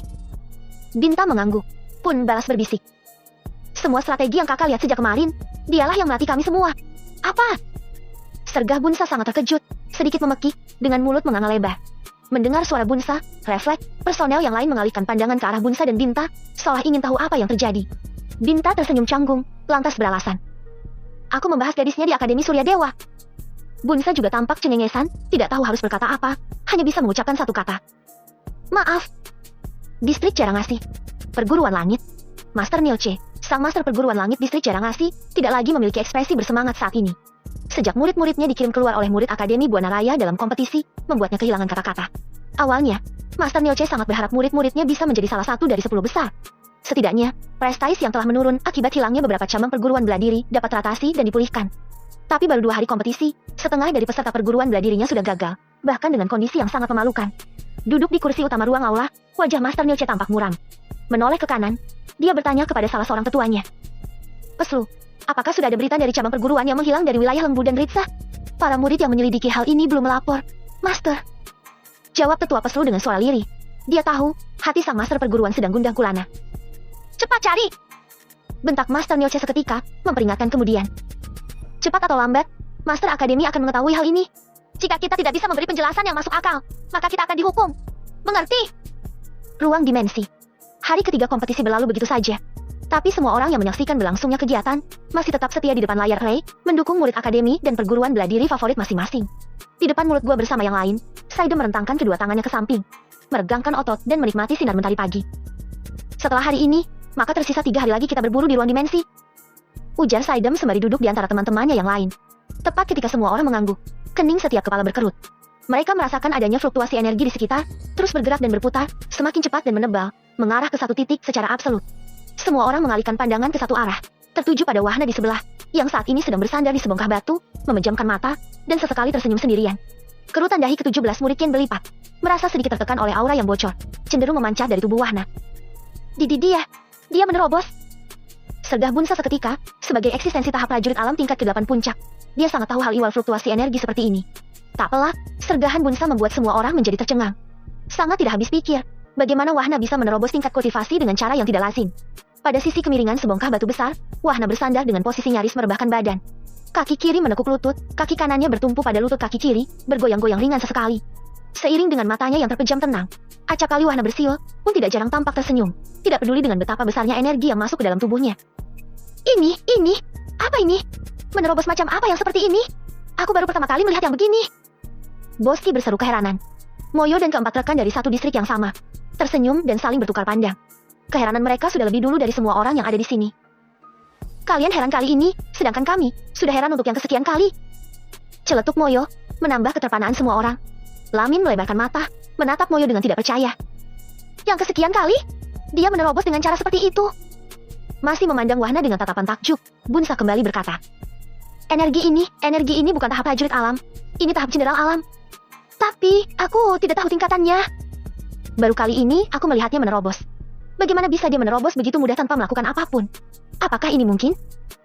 Binta mengangguk, pun balas berbisik. Semua strategi yang kakak lihat sejak kemarin, dialah yang melatih kami semua. Apa? Sergah Bunsa sangat terkejut, sedikit memekik, dengan mulut menganga lebar. Mendengar suara Bunsa, refleks, personel yang lain mengalihkan pandangan ke arah Bunsa dan Binta, seolah ingin tahu apa yang terjadi. Binta tersenyum canggung, lantas beralasan. Aku membahas gadisnya di Akademi Surya Dewa. Bunsa juga tampak cengengesan, tidak tahu harus berkata apa, hanya bisa mengucapkan satu kata. Maaf. Distrik Jarangasih. Perguruan Langit. Master Nilce, sang master perguruan langit distrik Jarangasih, tidak lagi memiliki ekspresi bersemangat saat ini. Sejak murid-muridnya dikirim keluar oleh murid Akademi Buana Raya dalam kompetisi, membuatnya kehilangan kata-kata. Awalnya, Master Nioche sangat berharap murid-muridnya bisa menjadi salah satu dari 10 besar. Setidaknya, prestis yang telah menurun akibat hilangnya beberapa cabang perguruan bela diri dapat teratasi dan dipulihkan. Tapi baru 2 hari kompetisi, setengah dari peserta perguruan bela dirinya sudah gagal, bahkan dengan kondisi yang sangat memalukan. Duduk di kursi utama ruang aula, wajah Master Nioche tampak muram. Menoleh ke kanan, dia bertanya kepada salah seorang tetuanya. Peslu, apakah sudah ada berita dari cabang perguruan yang menghilang dari wilayah Lembu dan Ritsa? Para murid yang menyelidiki hal ini belum melapor. Master. Jawab tetua Peslu dengan suara lirih. Dia tahu, hati sang master perguruan sedang gundah gulana. Cepat cari! Bentak Master Nioche seketika, memperingatkan kemudian. Cepat atau lambat, Master Akademi akan mengetahui hal ini. Jika kita tidak bisa memberi penjelasan yang masuk akal, maka kita akan dihukum. Mengerti? Ruang dimensi. Hari ketiga kompetisi berlalu begitu saja. Tapi semua orang yang menyaksikan berlangsungnya kegiatan, masih tetap setia di depan layar play, mendukung murid akademi dan perguruan bela diri favorit masing-masing. Di depan mulut gua bersama yang lain, Saidem merentangkan kedua tangannya ke samping, meregangkan otot dan menikmati sinar mentari pagi. Setelah hari ini, maka tersisa 3 hari lagi kita berburu di ruang dimensi. Ujar Saidem sembari duduk di antara teman-temannya yang lain. Tepat ketika semua orang mengangguk, kening setiap kepala berkerut. Mereka merasakan adanya fluktuasi energi di sekitar, terus bergerak dan berputar, semakin cepat dan menebal, mengarah ke satu titik secara absolut. Semua orang mengalihkan pandangan ke satu arah, tertuju pada wahana di sebelah, yang saat ini sedang bersandar di sebongkah batu, memejamkan mata, dan sesekali tersenyum sendirian. Kerutan dahi ke-17 murid Qian berlipat, merasa sedikit tertekan oleh aura yang bocor, cenderung memancar dari tubuh wahana. Dia menerobos. Sergah Bunsa seketika, sebagai eksistensi tahap prajurit alam tingkat ke-8 puncak. Dia sangat tahu hal ihwal fluktuasi energi seperti ini. Tak pelak, sergahan Bunsa membuat semua orang menjadi tercengang. Sangat tidak habis pikir, bagaimana wahana bisa menerobos tingkat kultivasi dengan cara yang tidak lazim. Pada sisi kemiringan sebongkah batu besar, wahana bersandar dengan posisi nyaris merebahkan badan. Kaki kiri menekuk lutut, kaki kanannya bertumpu pada lutut kaki kiri, bergoyang-goyang ringan sesekali. Seiring dengan matanya yang terpejam tenang, acap kali wahana bersiul, pun tidak jarang tampak tersenyum, tidak peduli dengan betapa besarnya energi yang masuk ke dalam tubuhnya. Apa ini? Menerobos macam apa yang seperti ini? Aku baru pertama kali melihat yang begini. Boski berseru keheranan. Moyo dan keempat rekan dari satu distrik yang sama tersenyum dan saling bertukar pandang. Keheranan mereka sudah lebih dulu dari semua orang yang ada di sini. Kalian heran kali ini, sedangkan kami sudah heran untuk yang kesekian kali. Celetuk Moyo, menambah keterpanaan semua orang. Lamin melebarkan mata, menatap Moyo dengan tidak percaya. Yang kesekian kali? Dia menerobos dengan cara seperti itu. Masih memandang wahana dengan tatapan takjub, Bunsa kembali berkata. Energi ini bukan tahap prajurit alam. Ini tahap jenderal alam. Tapi, aku tidak tahu tingkatannya. Baru kali ini, aku melihatnya menerobos. Bagaimana bisa dia menerobos begitu mudah tanpa melakukan apapun? Apakah ini mungkin?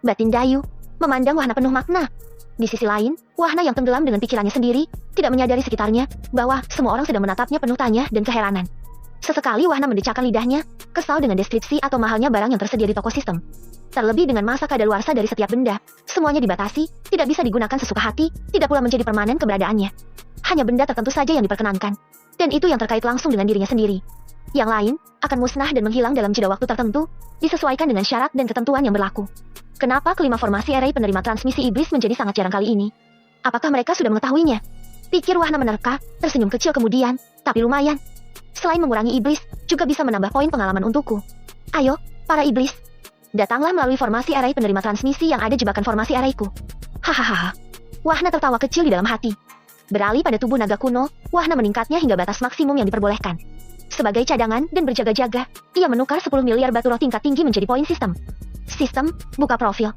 Batin Dayu memandang wahana penuh makna. Di sisi lain, wahana yang tenggelam dengan pikirannya sendiri, tidak menyadari sekitarnya, bahwa semua orang sedang menatapnya penuh tanya dan keheranan. Sesekali wahana mendecakkan lidahnya, kesal dengan deskripsi atau mahalnya barang yang tersedia di toko sistem. Terlebih dengan masa kadaluarsa dari setiap benda, semuanya dibatasi, tidak bisa digunakan sesuka hati, tidak pula menjadi permanen keberadaannya. Hanya benda tertentu saja yang diperkenankan. Dan itu yang terkait langsung dengan dirinya sendiri. Yang lain, akan musnah dan menghilang dalam jeda waktu tertentu, disesuaikan dengan syarat dan ketentuan yang berlaku. Kenapa kelima formasi array penerima transmisi iblis menjadi sangat jarang kali ini? Apakah mereka sudah mengetahuinya? Pikir wahana menerka, tersenyum kecil kemudian, tapi lumayan. Selain mengurangi iblis, juga bisa menambah poin pengalaman untukku. Ayo, para iblis. Datanglah melalui formasi array penerima transmisi yang ada jebakan formasi arrayku. Hahaha. Wahana tertawa kecil di dalam hati. Beralih pada tubuh naga kuno, wahana meningkatnya hingga batas maksimum yang diperbolehkan. Sebagai cadangan dan berjaga-jaga, ia menukar 10 miliar batu roh tingkat tinggi menjadi poin sistem. Sistem, buka profil.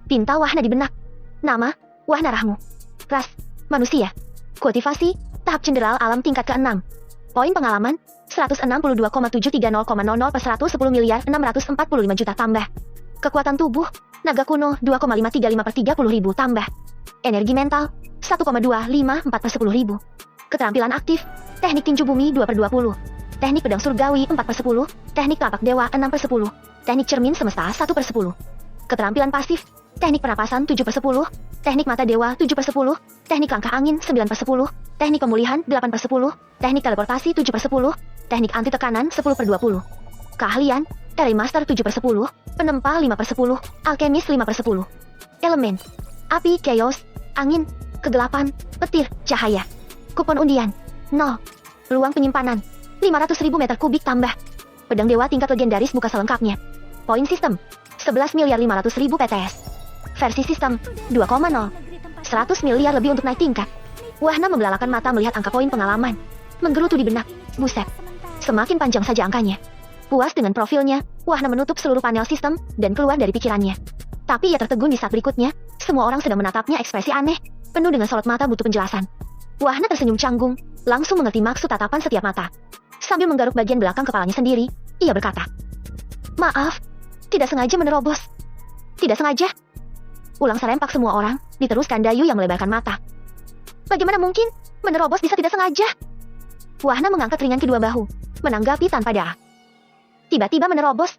Pinta wahana di benak. Nama, wahana Rahmu. Ras, manusia. Kultivasi, tahap jenderal alam tingkat ke-6. Poin pengalaman, 162,730,00 per 110 miliar 645 juta tambah. Kekuatan tubuh, naga kuno 2,535 per 30.000 tambah. Energi mental, 1,254 per 10.000. Keterampilan aktif, teknik tinju bumi 2 per 20. Teknik pedang surgawi 4 per 10. Teknik telapak dewa 6 per 10. Teknik cermin semesta 1 per 10. Keterampilan pasif, teknik pernapasan 7 per 10. Teknik mata dewa 7 per 10. Teknik langkah angin 9 per 10. Teknik pemulihan 8 per 10. Teknik teleportasi 7 per 10. Teknik anti tekanan 10 per 20. Keahlian, Array Master 7 per 10. Penempa 5 per 10. Alkemis 5 per 10. Elemen, api, chaos, angin, kegelapan, petir, cahaya. Kupon undian, 0. Ruang penyimpanan, 500.000 meter kubik tambah. Pedang dewa tingkat legendaris buka selengkapnya. Poin sistem, 11 miliar 500.000 PTS. Versi sistem, 2,0. 100 miliar lebih untuk naik tingkat. Wahana membelalakan mata melihat angka poin pengalaman. Menggerutu di benak, buset. Semakin panjang saja angkanya. Puas dengan profilnya, Wahna menutup seluruh panel sistem dan keluar dari pikirannya. Tapi ia tertegun di saat berikutnya, semua orang sedang menatapnya ekspresi aneh, penuh dengan sorot mata butuh penjelasan. Wahna tersenyum canggung, langsung mengerti maksud tatapan setiap mata. Sambil menggaruk bagian belakang kepalanya sendiri, ia berkata, "Maaf, tidak sengaja menerobos." "Tidak sengaja?" Ulang serempak semua orang, diteruskan Dayu yang melebarkan mata. "Bagaimana mungkin menerobos bisa tidak sengaja?" Wahna mengangkat ringan kedua bahu, menanggapi tanpa daya. "Tiba-tiba menerobos?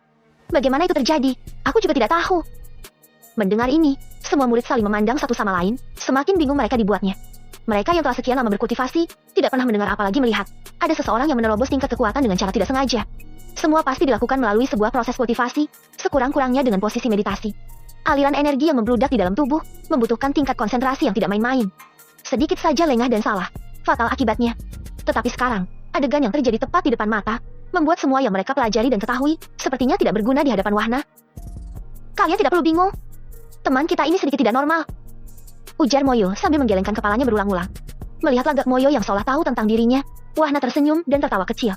Bagaimana itu terjadi? Aku juga tidak tahu." Mendengar ini, semua murid saling memandang satu sama lain, semakin bingung mereka dibuatnya. Mereka yang telah sekian lama berkultivasi, tidak pernah mendengar apalagi melihat ada seseorang yang menerobos tingkat kekuatan dengan cara tidak sengaja. Semua pasti dilakukan melalui sebuah proses kultivasi, sekurang-kurangnya dengan posisi meditasi. Aliran energi yang membludak di dalam tubuh, membutuhkan tingkat konsentrasi yang tidak main-main. Sedikit saja lengah dan salah, fatal akibatnya. Tetapi sekarang, adegan yang terjadi tepat di depan mata, membuat semua yang mereka pelajari dan ketahui, sepertinya tidak berguna di hadapan Wahna. "Kalian tidak perlu bingung. Teman kita ini sedikit tidak normal," ujar Moyo sambil menggelengkan kepalanya berulang-ulang. Melihat lagak Moyo yang seolah tahu tentang dirinya, Wahna tersenyum dan tertawa kecil.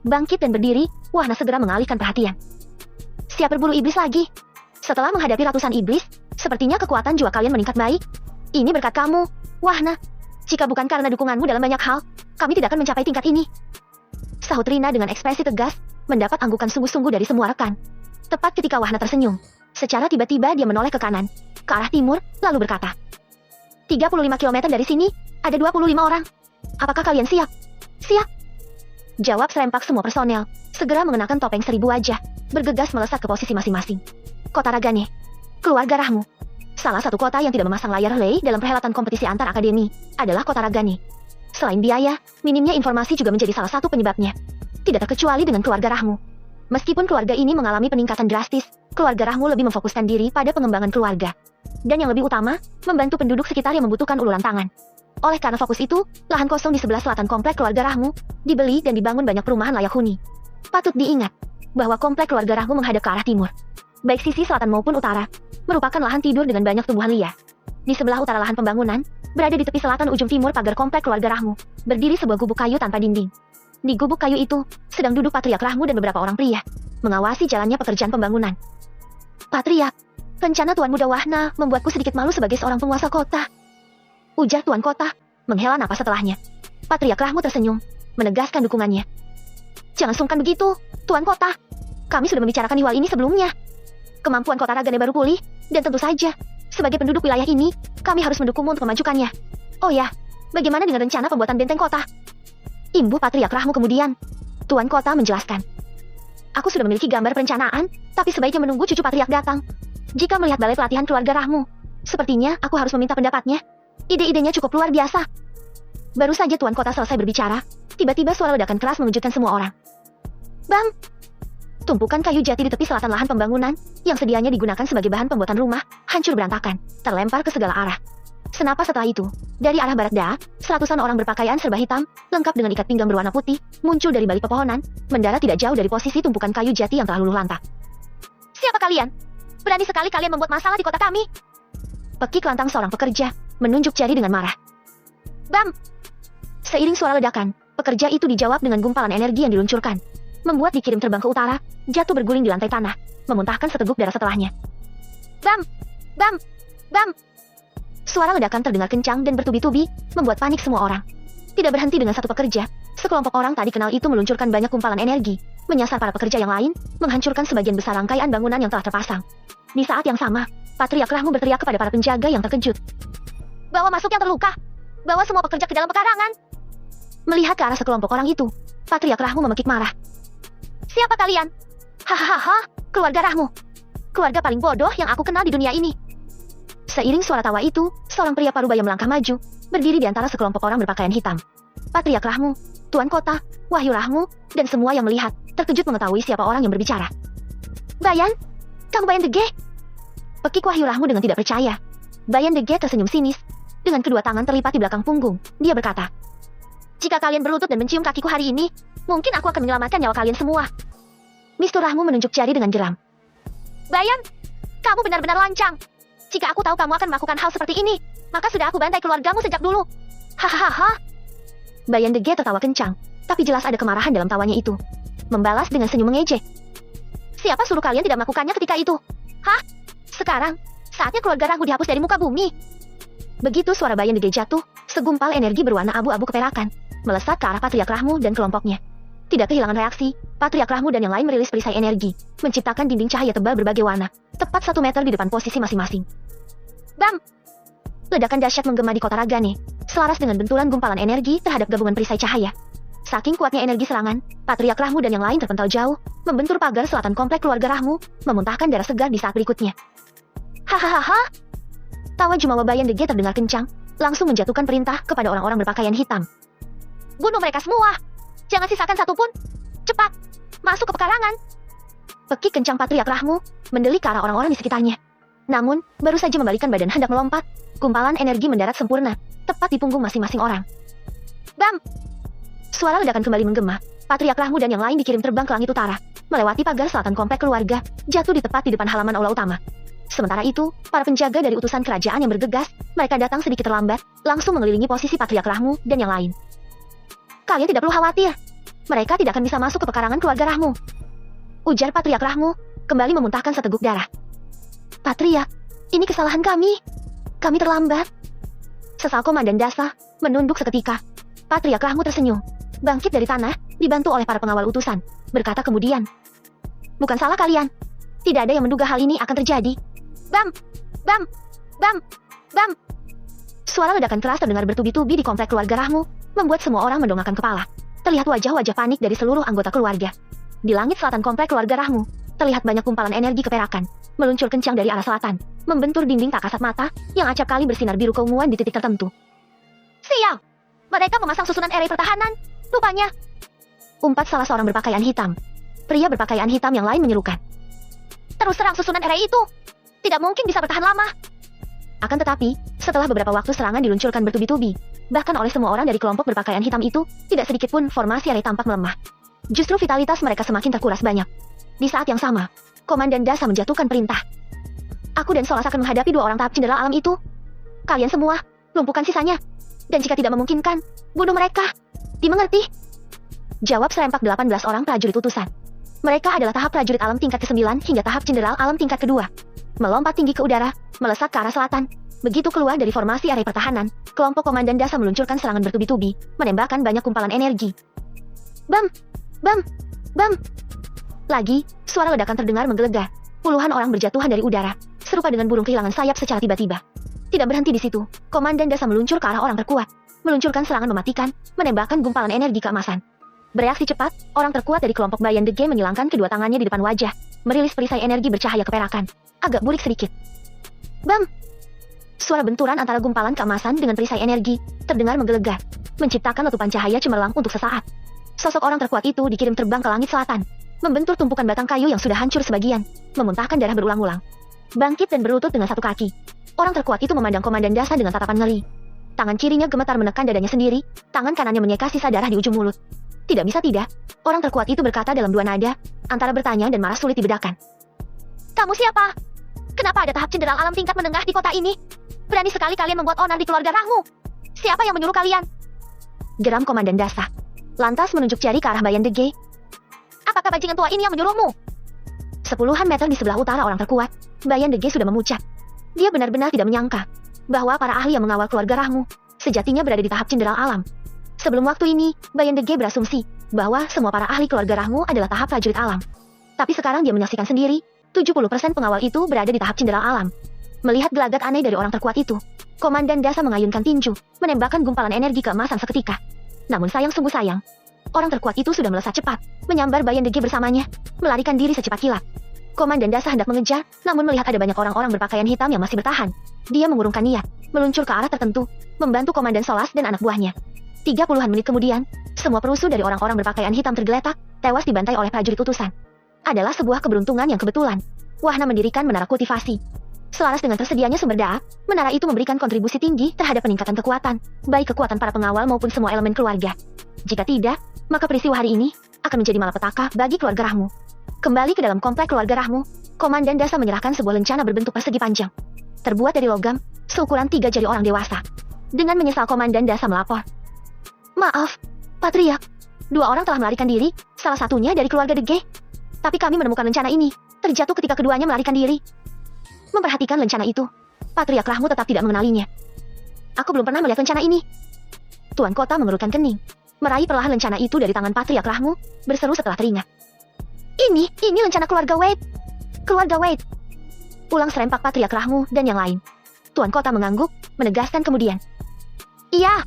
Bangkit dan berdiri, Wahna segera mengalihkan perhatian. "Siap berburu iblis lagi? Setelah menghadapi ratusan iblis, sepertinya kekuatan jiwa kalian meningkat baik. Ini berkat kamu, Wahna. Jika bukan karena dukunganmu dalam banyak hal, kami tidak akan mencapai tingkat ini." Sahut Rina dengan ekspresi tegas, mendapat anggukan sungguh-sungguh dari semua rekan. Tepat ketika Wahna tersenyum, secara tiba-tiba dia menoleh ke kanan, ke arah timur, lalu berkata, 35 km dari sini, ada 25 orang. Apakah kalian siap?" "Siap," jawab serempak semua personel, segera mengenakan topeng 1000 wajah, bergegas melesat ke posisi masing-masing. Kota Ragane, keluarga Rahmu. Salah satu kota yang tidak memasang layar relay dalam perhelatan kompetisi antar akademi adalah kota Ragane. Selain biaya, minimnya informasi juga menjadi salah satu penyebabnya. Tidak terkecuali dengan keluarga Rahmu. Meskipun keluarga ini mengalami peningkatan drastis, keluarga Rahmu lebih memfokuskan diri pada pengembangan keluarga. Dan yang lebih utama, membantu penduduk sekitar yang membutuhkan uluran tangan. Oleh karena fokus itu, lahan kosong di sebelah selatan komplek keluarga Rahmu dibeli dan dibangun banyak perumahan layak huni. Patut diingat bahwa komplek keluarga Rahmu menghadap ke arah timur. Baik sisi selatan maupun utara, merupakan lahan tidur dengan banyak tumbuhan liar. Di sebelah utara lahan pembangunan, berada di tepi selatan ujung timur pagar komplek keluarga Rahmu, berdiri sebuah gubuk kayu tanpa dinding. Di gubuk kayu itu, sedang duduk Patriark Rahmu dan beberapa orang pria, mengawasi jalannya pekerjaan pembangunan. "Patriark, rencana Tuan Muda Wahna membuatku sedikit malu sebagai seorang penguasa kota," ujar Tuan Kota, menghela napas setelahnya. Patriark Rahmu tersenyum, menegaskan dukungannya. "Jangan sungkan begitu, Tuan Kota. Kami sudah membicarakan hal ini sebelumnya. Kemampuan kota Ragane baru pulih, dan tentu saja, sebagai penduduk wilayah ini, kami harus mendukungmu untuk memajukannya. Oh ya, bagaimana dengan rencana pembuatan benteng kota?" Imbuh Patriark Rahmu kemudian. Tuan Kota menjelaskan, "Aku sudah memiliki gambar perencanaan, tapi sebaiknya menunggu cucu Patriark datang. Jika melihat balai pelatihan keluarga Rahmu, sepertinya aku harus meminta pendapatnya. Ide-idenya cukup luar biasa." Baru saja Tuan Kota selesai berbicara, tiba-tiba suara ledakan keras mengejutkan semua orang. "Bang!" Tumpukan kayu jati di tepi selatan lahan pembangunan, yang sedianya digunakan sebagai bahan pembuatan rumah, hancur berantakan, terlempar ke segala arah. Senapas setelah itu, dari arah barat daya, seratusan orang berpakaian serba hitam, lengkap dengan ikat pinggang berwarna putih, muncul dari balik pepohonan, mendarat tidak jauh dari posisi tumpukan kayu jati yang telah luluh lantak. "Siapa kalian? Berani sekali kalian membuat masalah di kota kami!" Pekik lantang seorang pekerja, menunjuk jari dengan marah. "Bam!" Seiring suara ledakan, pekerja itu dijawab dengan gumpalan energi yang diluncurkan, membuat dikirim terbang ke utara, jatuh berguling di lantai tanah, memuntahkan seteguk darah setelahnya. "Bam! Bam! Bam!" Suara ledakan terdengar kencang dan bertubi-tubi, membuat panik semua orang. Tidak berhenti dengan satu pekerja, sekelompok orang tadi kenal itu meluncurkan banyak gumpalan energi, menyasar para pekerja yang lain, menghancurkan sebagian besar rangkaian bangunan yang telah terpasang. Di saat yang sama, Patriark Rahmu berteriak kepada para penjaga yang terkejut. "Bawa masuk yang terluka! Bawa semua pekerja ke dalam pekarangan!" Melihat ke arah sekelompok orang itu, Patriark Rahmu memekik marah. "Siapa kalian? Hahaha, keluarga Rahmu. Keluarga paling bodoh yang aku kenal di dunia ini." Seiring suara tawa itu, seorang pria parubaya melangkah maju, berdiri di antara sekelompok orang berpakaian hitam. Patriark Rahmu, Tuan Kota, Wahyu Rahmu, dan semua yang melihat, terkejut mengetahui siapa orang yang berbicara. "Bayan? Kamu Bayan Dege?" Pekik Wahyu Rahmu dengan tidak percaya. Bayan Dege tersenyum sinis. Dengan kedua tangan terlipat di belakang punggung, dia berkata, "Jika kalian berlutut dan mencium kakiku hari ini, mungkin aku akan menyelamatkan nyawa kalian semua." Mistur Rahmu menunjuk jari dengan jeram. "Bayan, kamu benar-benar lancang. Jika aku tahu kamu akan melakukan hal seperti ini, maka sudah aku bantai keluargamu sejak dulu." Hahaha. Bayan Dege tertawa kencang, Tapi jelas ada kemarahan dalam tawanya itu. Membalas dengan senyum mengejek. Siapa suruh kalian tidak melakukannya ketika itu? Hah? Sekarang, saatnya keluarga Rahmu dihapus dari muka bumi. Begitu suara Bayan Dege jatuh, segumpal energi berwarna abu-abu keperakan melesat ke arah Patriark Rahmu dan kelompoknya. Tidak kehilangan reaksi, Patriark Rahmu dan yang lain merilis perisai energi, menciptakan dinding cahaya tebal berbagai warna, tepat 1 meter di depan posisi masing-masing. Bam! Ledakan dahsyat menggema di kota Ragane, selaras dengan benturan gumpalan energi terhadap gabungan perisai cahaya. Saking kuatnya energi serangan, Patriark Rahmu dan yang lain terpental jauh, membentur pagar selatan komplek keluarga Rahmu, memuntahkan darah segar di saat berikutnya. Hahaha! Tawa jumawa Bayan Dege terdengar kencang, langsung menjatuhkan perintah kepada orang-orang berpakaian hitam. Bunuh mereka semua! Jangan sisakan satu pun! Cepat! Masuk ke pekarangan! Pekik kencang Patriark Rahmu mendelik ke arah orang-orang di sekitarnya. Namun, baru saja membalikan badan hendak melompat, gumpalan energi mendarat sempurna, tepat di punggung masing-masing orang. Bam! Suara ledakan kembali menggema. Patriark Rahmu dan yang lain dikirim terbang ke langit utara, melewati pagar selatan komplek keluarga, jatuh di tepat di depan halaman aula utama. Sementara itu, para penjaga dari utusan kerajaan yang bergegas, mereka datang sedikit terlambat, langsung mengelilingi posisi Patriark Rahmu dan yang lain. Kalian tidak perlu khawatir. Mereka tidak akan bisa masuk ke pekarangan keluarga Rahmu. Ujar Patriark Rahmu, kembali memuntahkan seteguk darah. Patriark, ini kesalahan kami. Kami terlambat. Sesal Komandan Dasa menunduk seketika. Patriark Rahmu tersenyum, bangkit dari tanah, dibantu oleh para pengawal utusan, berkata kemudian, bukan salah kalian. Tidak ada yang menduga hal ini akan terjadi. Bam! Bam! Bam! Bam! Suara ledakan keras terdengar bertubi-tubi di komplek keluarga Rahmu, membuat semua orang mendongakkan kepala. Terlihat wajah-wajah panik dari seluruh anggota keluarga. Di langit selatan komplek keluarga Rahmu, terlihat banyak kumpalan energi keperakan, meluncur kencang dari arah selatan, membentur dinding tak kasat mata, yang acap kali bersinar biru keunguan di titik tertentu. Sial! Mereka memasang susunan array pertahanan, rupanya. Umpat salah seorang berpakaian hitam. Pria berpakaian hitam yang lain menyerukan. Terus serang susunan array itu. Tidak mungkin bisa bertahan lama. Akan tetapi, setelah beberapa waktu serangan diluncurkan bertubi-tubi, bahkan oleh semua orang dari kelompok berpakaian hitam itu, tidak sedikit pun formasi array tampak melemah. Justru vitalitas mereka semakin terkuras banyak. Di saat yang sama, Komandan Dasa menjatuhkan perintah. Aku dan Solas akan menghadapi 2 orang tahap jenderal alam itu. Kalian semua, lumpuhkan sisanya. Dan jika tidak memungkinkan, bunuh mereka. Dimengerti? Jawab serempak 18 orang prajurit utusan. Mereka adalah tahap prajurit alam tingkat ke-9 hingga tahap jenderal alam tingkat kedua. Melompat tinggi ke udara, melesat ke arah selatan. Begitu keluar dari formasi area pertahanan, kelompok Komandan Dasa meluncurkan serangan bertubi-tubi, menembakkan banyak kumpalan energi. Bam! Bam! Bam! Lagi, suara ledakan terdengar menggelegar. Puluhan orang berjatuhan dari udara, serupa dengan burung kehilangan sayap secara tiba-tiba. Tidak berhenti di situ, Komandan Dasa meluncur ke arah orang terkuat, meluncurkan serangan mematikan, menembakkan gumpalan energi keemasan. Bereaksi cepat, orang terkuat dari kelompok Bayan Dege menyilangkan kedua tangannya di depan wajah, merilis perisai energi bercahaya keperakan, agak burik sedikit. Bam! Suara benturan antara gumpalan keemasan dengan perisai energi terdengar menggelegar, menciptakan letupan cahaya cemerlang untuk sesaat. Sosok orang terkuat itu dikirim terbang ke langit selatan, membentur tumpukan batang kayu yang sudah hancur sebagian, memuntahkan darah berulang-ulang. Bangkit dan berlutut dengan satu kaki. Orang terkuat itu memandang Komandan Dasa dengan tatapan ngeri. Tangan kirinya gemetar menekan dadanya sendiri, tangan kanannya menyeka sisa darah di ujung mulut. Tidak bisa tidak, orang terkuat itu berkata dalam dua nada, antara bertanya dan marah sulit dibedakan. Kamu siapa? Kenapa ada tahap jenderal alam tingkat menengah di kota ini? Berani sekali kalian membuat onar di keluarga Rahmu. Siapa yang menyuruh kalian? Geram Komandan Dasa. Lantas menunjuk jari ke arah Bayan Dege. Apakah bajingan tua ini yang menyuruhmu? 10-an meter di sebelah utara orang terkuat, Bayan Dege sudah memucat. Dia benar-benar tidak menyangka bahwa para ahli yang mengawal keluarga Rahmu sejatinya berada di tahap jenderal alam. Sebelum waktu ini, Bayan Dege berasumsi bahwa semua para ahli keluarga Rahmu adalah tahap prajurit alam. Tapi sekarang dia menyaksikan sendiri, 70% pengawal itu berada di tahap jenderal alam. Melihat gelagat aneh dari orang terkuat itu, Komandan Dasa mengayunkan tinju, menembakkan gumpalan energi keemasan seketika. Namun sayang sungguh sayang, orang terkuat itu sudah melesat cepat, menyambar Bayan Dege bersamanya, melarikan diri secepat kilat. Komandan Dasa hendak mengejar, namun melihat ada banyak orang-orang berpakaian hitam yang masih bertahan. Dia mengurungkan niat, meluncur ke arah tertentu, membantu Komandan Solas dan anak buahnya. 30-an menit kemudian, semua perusuh dari orang-orang berpakaian hitam tergeletak, tewas dibantai oleh prajurit utusan. Adalah sebuah keberuntungan yang kebetulan. Wahna mendirikan menara kultivasi. Selaras dengan tersedianya sumber daya, menara itu memberikan kontribusi tinggi terhadap peningkatan kekuatan, baik kekuatan para pengawal maupun semua elemen keluarga. Jika tidak, maka peristiwa hari ini akan menjadi malapetaka bagi keluarga Rahmu. Kembali ke dalam komplek keluarga Rahmu, Komandan Dasa menyerahkan sebuah lencana berbentuk persegi panjang, terbuat dari logam, seukuran 3 jari orang dewasa. Dengan menyesal Komandan Dasa melapor. Maaf, Patriark. 2 orang telah melarikan diri, salah satunya dari keluarga Dege. Tapi kami menemukan lencana ini, terjatuh ketika keduanya melarikan diri. Memperhatikan lencana itu, Patriark Rahmu tetap tidak mengenalinya. Aku belum pernah melihat lencana ini. Tuan Kota mengerutkan kening, meraih perlahan lencana itu dari tangan Patriark Rahmu, berseru setelah teringat. Ini lencana keluarga Wade. Keluarga Wade. Ulang serempak Patriark Rahmu dan yang lain. Tuan Kota mengangguk, menegaskan kemudian. Iya,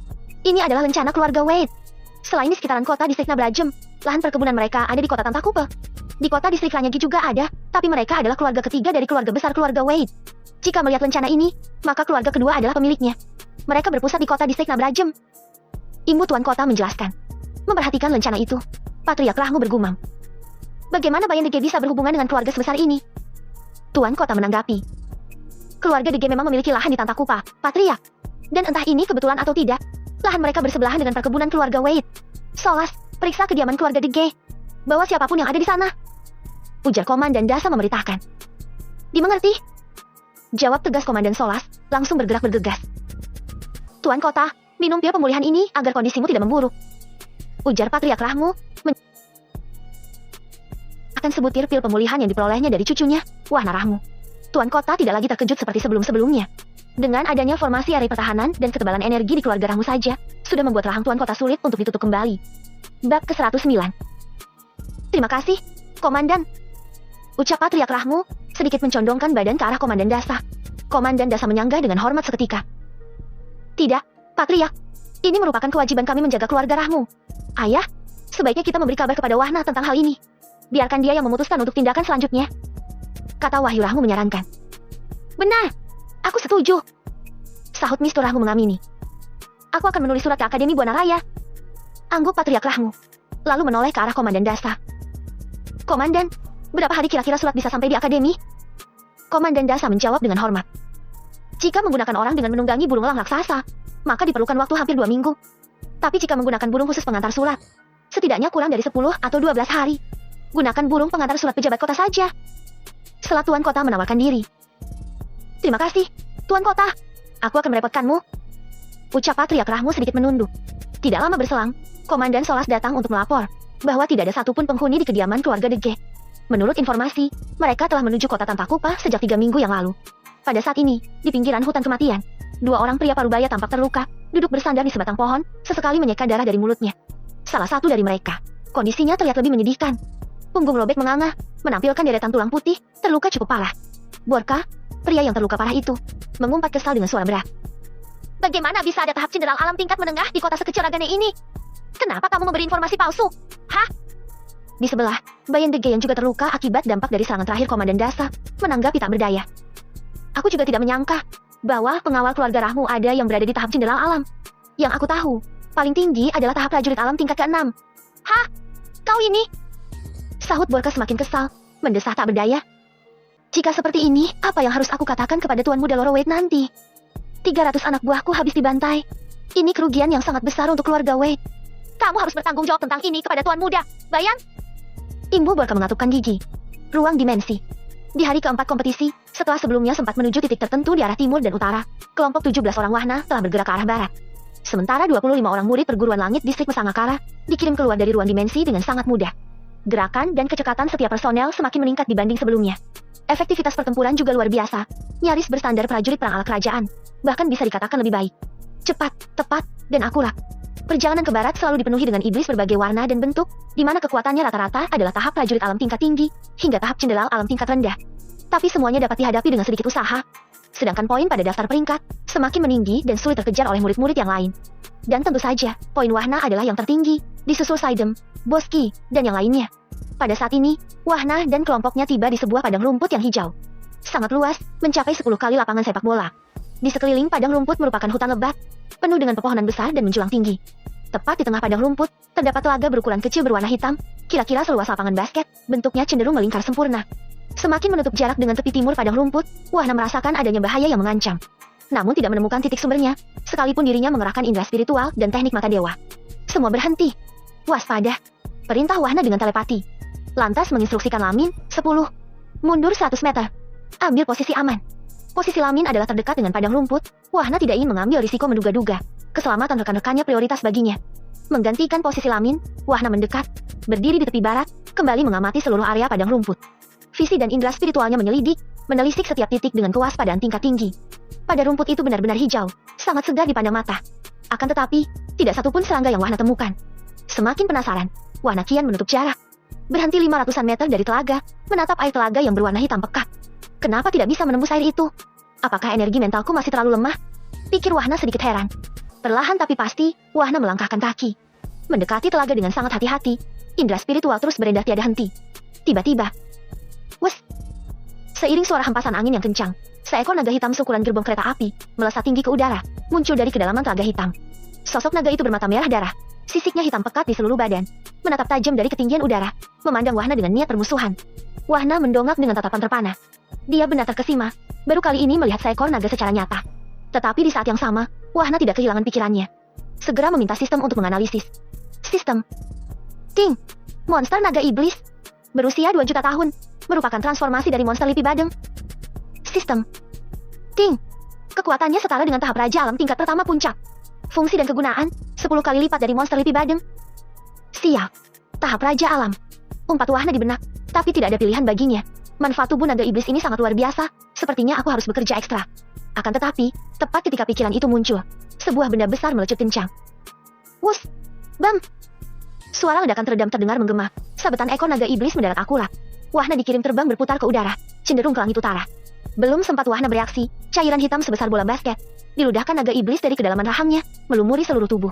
ini adalah lencana keluarga Wade. Selain di sekitaran kota distrik Nabrajem, lahan perkebunan mereka ada di kota Tantakupe. Di kota distrik Ranyagi juga ada, tapi mereka adalah keluarga ketiga dari keluarga besar keluarga Wade. Jika melihat lencana ini, maka keluarga kedua adalah pemiliknya. Mereka berpusat di kota distrik Nabrajem. Imbu Tuan Kota menjelaskan. Memperhatikan lencana itu, Patriark Rahmu bergumam. Bagaimana Bayan Dege bisa berhubungan dengan keluarga sebesar ini? Tuan Kota menanggapi. Keluarga Dege memang memiliki lahan di Tantakupa, Patriark. Dan entah ini kebetulan atau tidak, lahan mereka bersebelahan dengan perkebunan keluarga Wade. Solas, periksa kediaman keluarga Dege. Bawa siapapun yang ada di sana. Ujar Komandan Dasa memerintahkan. Dimengerti? Jawab tegas Komandan Solas, langsung bergerak bergegas. Tuan Kota, minum pil pemulihan ini agar kondisimu tidak memburuk. Ujar Patriark Rahmu, akan sebutir pil pemulihan yang diperolehnya dari cucunya, Wahna Rahmu. Tuan Kota tidak lagi terkejut seperti sebelum-sebelumnya. Dengan adanya formasi area pertahanan dan ketebalan energi di keluarga Rahmu saja, sudah membuat rahang Tuan Kota sulit untuk ditutup kembali. Bab ke-109. Terima kasih, Komandan. Ucap Patriark Rahmu, sedikit mencondongkan badan ke arah Komandan Dasa. Komandan Dasa menyanggah dengan hormat seketika. Tidak, Patriark. Ini merupakan kewajiban kami menjaga keluarga Rahmu. Ayah, sebaiknya kita memberi kabar kepada Wahna tentang hal ini. Biarkan dia yang memutuskan untuk tindakan selanjutnya. Kata Wahyu Rahmu menyarankan. Benar. Aku setuju. Sahut Mr. Rahmu mengamini. Aku akan menulis surat ke Akademi Buana Raya. Angguk Patriark Rahmu, lalu menoleh ke arah Komandan Dasa. Komandan, berapa hari kira-kira surat bisa sampai di Akademi? Komandan Dasa menjawab dengan hormat. Jika menggunakan orang dengan menunggangi burung elang raksasa, maka diperlukan waktu hampir 2 minggu. Tapi jika menggunakan burung khusus pengantar surat, setidaknya kurang dari 10 atau 12 hari. Gunakan burung pengantar surat pejabat kota saja. Setelah Tuan Kota menawarkan diri. Terima kasih, Tuan Kota. Aku akan merepotkanmu. Ucap Patriark Rahmu sedikit menunduk. Tidak lama berselang, Komandan Solas datang untuk melapor bahwa tidak ada satupun penghuni di kediaman keluarga Dege. Menurut informasi, mereka telah menuju kota Tantakupa sejak 3 minggu yang lalu. Pada saat ini, di pinggiran hutan kematian, 2 orang pria parubaya tampak terluka, duduk bersandar di sebatang pohon, sesekali menyeka darah dari mulutnya. Salah satu dari mereka, kondisinya terlihat lebih menyedihkan. Punggung robek menganga, menampilkan deretan tulang putih, terluka cukup parah. Borka, pria yang terluka parah itu, mengumpat kesal dengan suara berat. Bagaimana bisa ada tahap jenderal alam tingkat menengah di kota sekecil Ragane ini? Kenapa kamu memberi informasi palsu? Hah? Di sebelah, Bayan Dege yang juga terluka akibat dampak dari serangan terakhir Komandan Dasa, menanggapi tak berdaya. Aku juga tidak menyangka bahwa pengawal keluarga Rahmu ada yang berada di tahap jenderal alam. Yang aku tahu, paling tinggi adalah tahap prajurit alam tingkat ke-6. Hah? Kau ini? Sahut Borka semakin kesal, mendesah tak berdaya. Jika seperti ini, apa yang harus aku katakan kepada Tuan Muda Loro Wade nanti? 300 anak buahku habis dibantai. Ini kerugian yang sangat besar untuk keluarga Wade. Kamu harus bertanggung jawab tentang ini kepada Tuan Muda, Bayan. Imbu Borka mengatupkan gigi. Ruang dimensi. Di hari keempat kompetisi, setelah sebelumnya sempat menuju titik tertentu di arah timur dan utara, kelompok 17 orang Wahna telah bergerak ke arah barat. Sementara 25 orang murid perguruan langit distrik Mesangakara dikirim keluar dari ruang dimensi dengan sangat mudah. Gerakan dan kecekatan setiap personel semakin meningkat dibanding sebelumnya. Efektivitas pertempuran juga luar biasa, nyaris berstandar prajurit perang ala kerajaan, bahkan bisa dikatakan lebih baik. Cepat, tepat, dan akurat. Perjalanan ke barat selalu dipenuhi dengan iblis berbagai warna dan bentuk, di mana kekuatannya rata-rata adalah tahap prajurit alam tingkat tinggi, hingga tahap jenderal alam tingkat rendah. Tapi semuanya dapat dihadapi dengan sedikit usaha. Sedangkan poin pada daftar peringkat, semakin meninggi dan sulit terkejar oleh murid-murid yang lain. Dan tentu saja, poin Wahna adalah yang tertinggi, disusul Saidem, Boski, dan yang lainnya. Pada saat ini, Wahna dan kelompoknya tiba di sebuah padang rumput yang hijau. Sangat luas, mencapai 10 kali lapangan sepak bola. Di sekeliling padang rumput merupakan hutan lebat, penuh dengan pepohonan besar dan menjulang tinggi. Tepat di tengah padang rumput, terdapat telaga berukuran kecil berwarna hitam, kira-kira seluas lapangan basket, bentuknya cenderung melingkar sempurna. Semakin menutup jarak dengan tepi timur padang rumput, Wahna merasakan adanya bahaya yang mengancam. Namun tidak menemukan titik sumbernya, sekalipun dirinya mengerahkan indera spiritual dan teknik mata dewa. Semua berhenti. Waspada. Perintah Wahna dengan telepati. Lantas menginstruksikan Lamin, 10. Mundur 100 meter. Ambil posisi aman. Posisi Lamin adalah terdekat dengan padang rumput. Wahna tidak ingin mengambil risiko menduga-duga. Keselamatan rekan-rekannya prioritas baginya. Menggantikan posisi Lamin, Wahna mendekat, berdiri di tepi barat, kembali mengamati seluruh area padang rumput. Visi dan indera spiritualnya menyelidik, menelisik setiap titik dengan kewaspadaan tingkat tinggi. Pada rumput itu benar-benar hijau, sangat segar dipandang mata. Akan tetapi, tidak satupun serangga yang Wahna temukan. Semakin penasaran, Wahna kian menutup jarak. Berhenti 500-an meter dari telaga, menatap air telaga yang berwarna hitam pekat. Kenapa tidak bisa menembus air itu? Apakah energi mentalku masih terlalu lemah? Pikir Wahna sedikit heran. Perlahan tapi pasti, Wahna melangkahkan kaki. Mendekati telaga dengan sangat hati-hati, indera spiritual terus berendah tiada henti. Tiba-tiba, wes! Seiring suara hempasan angin yang kencang, seekor naga hitam seukuran gerbong kereta api, melesat tinggi ke udara, muncul dari kedalaman telaga hitam. Sosok naga itu bermata merah darah, sisiknya hitam pekat di seluruh badan, menatap tajam dari ketinggian udara, memandang Wahna dengan niat permusuhan. Wahna mendongak dengan tatapan terpana. Dia benar terkesima, baru kali ini melihat seekor naga secara nyata. Tetapi di saat yang sama, Wahna tidak kehilangan pikirannya. Segera meminta sistem untuk menganalisis. Sistem. Ting. Monster naga iblis. Berusia 2 juta tahun. Merupakan transformasi dari monster Lipi Badeng. Sistem. Ting. Kekuatannya setara dengan tahap Raja Alam tingkat pertama puncak. Fungsi dan kegunaan, 10 kali lipat dari monster Lipi Badeng. Siap. Tahap Raja Alam. Umpat Wahna di benak, tapi tidak ada pilihan baginya. Manfaat tubuh naga iblis ini sangat luar biasa, sepertinya aku harus bekerja ekstra. Akan tetapi, tepat ketika pikiran itu muncul, sebuah benda besar melecut kencang. Wus! Bam! Suara ledakan teredam terdengar menggema, sabetan ekor naga iblis mendarat akurat. Wahna dikirim terbang berputar ke udara, cenderung ke langit utara. Belum sempat Wahna bereaksi, cairan hitam sebesar bola basket diludahkan naga iblis dari kedalaman rahangnya, melumuri seluruh tubuh.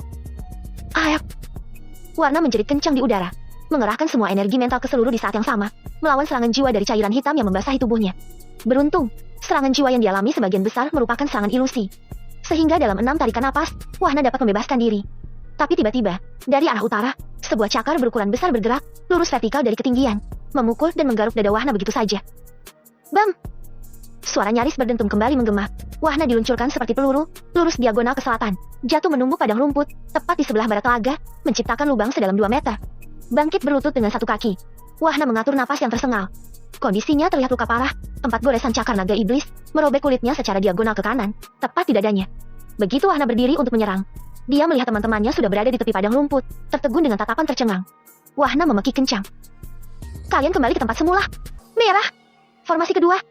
Ayak! Wahna menjerit kencang di udara, mengerahkan semua energi mental ke seluruh di saat yang sama, melawan serangan jiwa dari cairan hitam yang membasahi tubuhnya. Beruntung, serangan jiwa yang dialami sebagian besar merupakan serangan ilusi. Sehingga dalam 6 tarikan napas, Wahna dapat membebaskan diri. Tapi tiba-tiba, dari arah utara, sebuah cakar berukuran besar bergerak, lurus vertikal dari ketinggian, memukul dan menggaruk dada Wahna begitu saja. Bam! Suara nyaris berdentum kembali menggema. Wahna diluncurkan seperti peluru, lurus diagonal ke selatan, jatuh menumbuk padang rumput, tepat di sebelah barat telaga, menciptakan lubang sedalam 2 meter. Bangkit berlutut dengan satu kaki. Wahna mengatur napas yang tersengal. Kondisinya terlihat luka parah, 4 goresan cakar naga iblis, merobek kulitnya secara diagonal ke kanan, tepat di dadanya. Begitu Wahna berdiri untuk menyerang, dia melihat teman-temannya sudah berada di tepi padang rumput, tertegun dengan tatapan tercengang. Wahna memekik kencang. Kalian kembali ke tempat semula. Merah! Formasi kedua.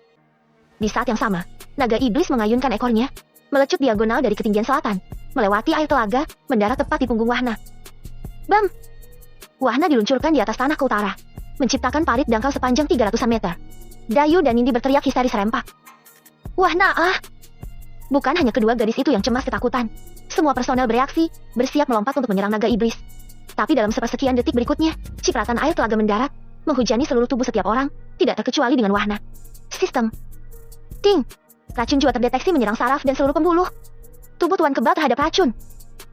Di saat yang sama, naga iblis mengayunkan ekornya, melecut diagonal dari ketinggian selatan, melewati air telaga, mendarat tepat di punggung Wahna. Bam! Wahna diluncurkan di atas tanah ke utara, menciptakan parit dangkal sepanjang 300 meter. Dayu dan Nindi berteriak histeris serempak. Wahna ah! Bukan hanya kedua gadis itu yang cemas ketakutan. Semua personel bereaksi, bersiap melompat untuk menyerang naga iblis. Tapi dalam sepersekian detik berikutnya, cipratan air telaga mendarat, menghujani seluruh tubuh setiap orang, tidak terkecuali dengan Wahna. Sistem. Ting! Racun jiwa terdeteksi menyerang saraf dan seluruh pembuluh. Tubuh Tuan kebal terhadap racun.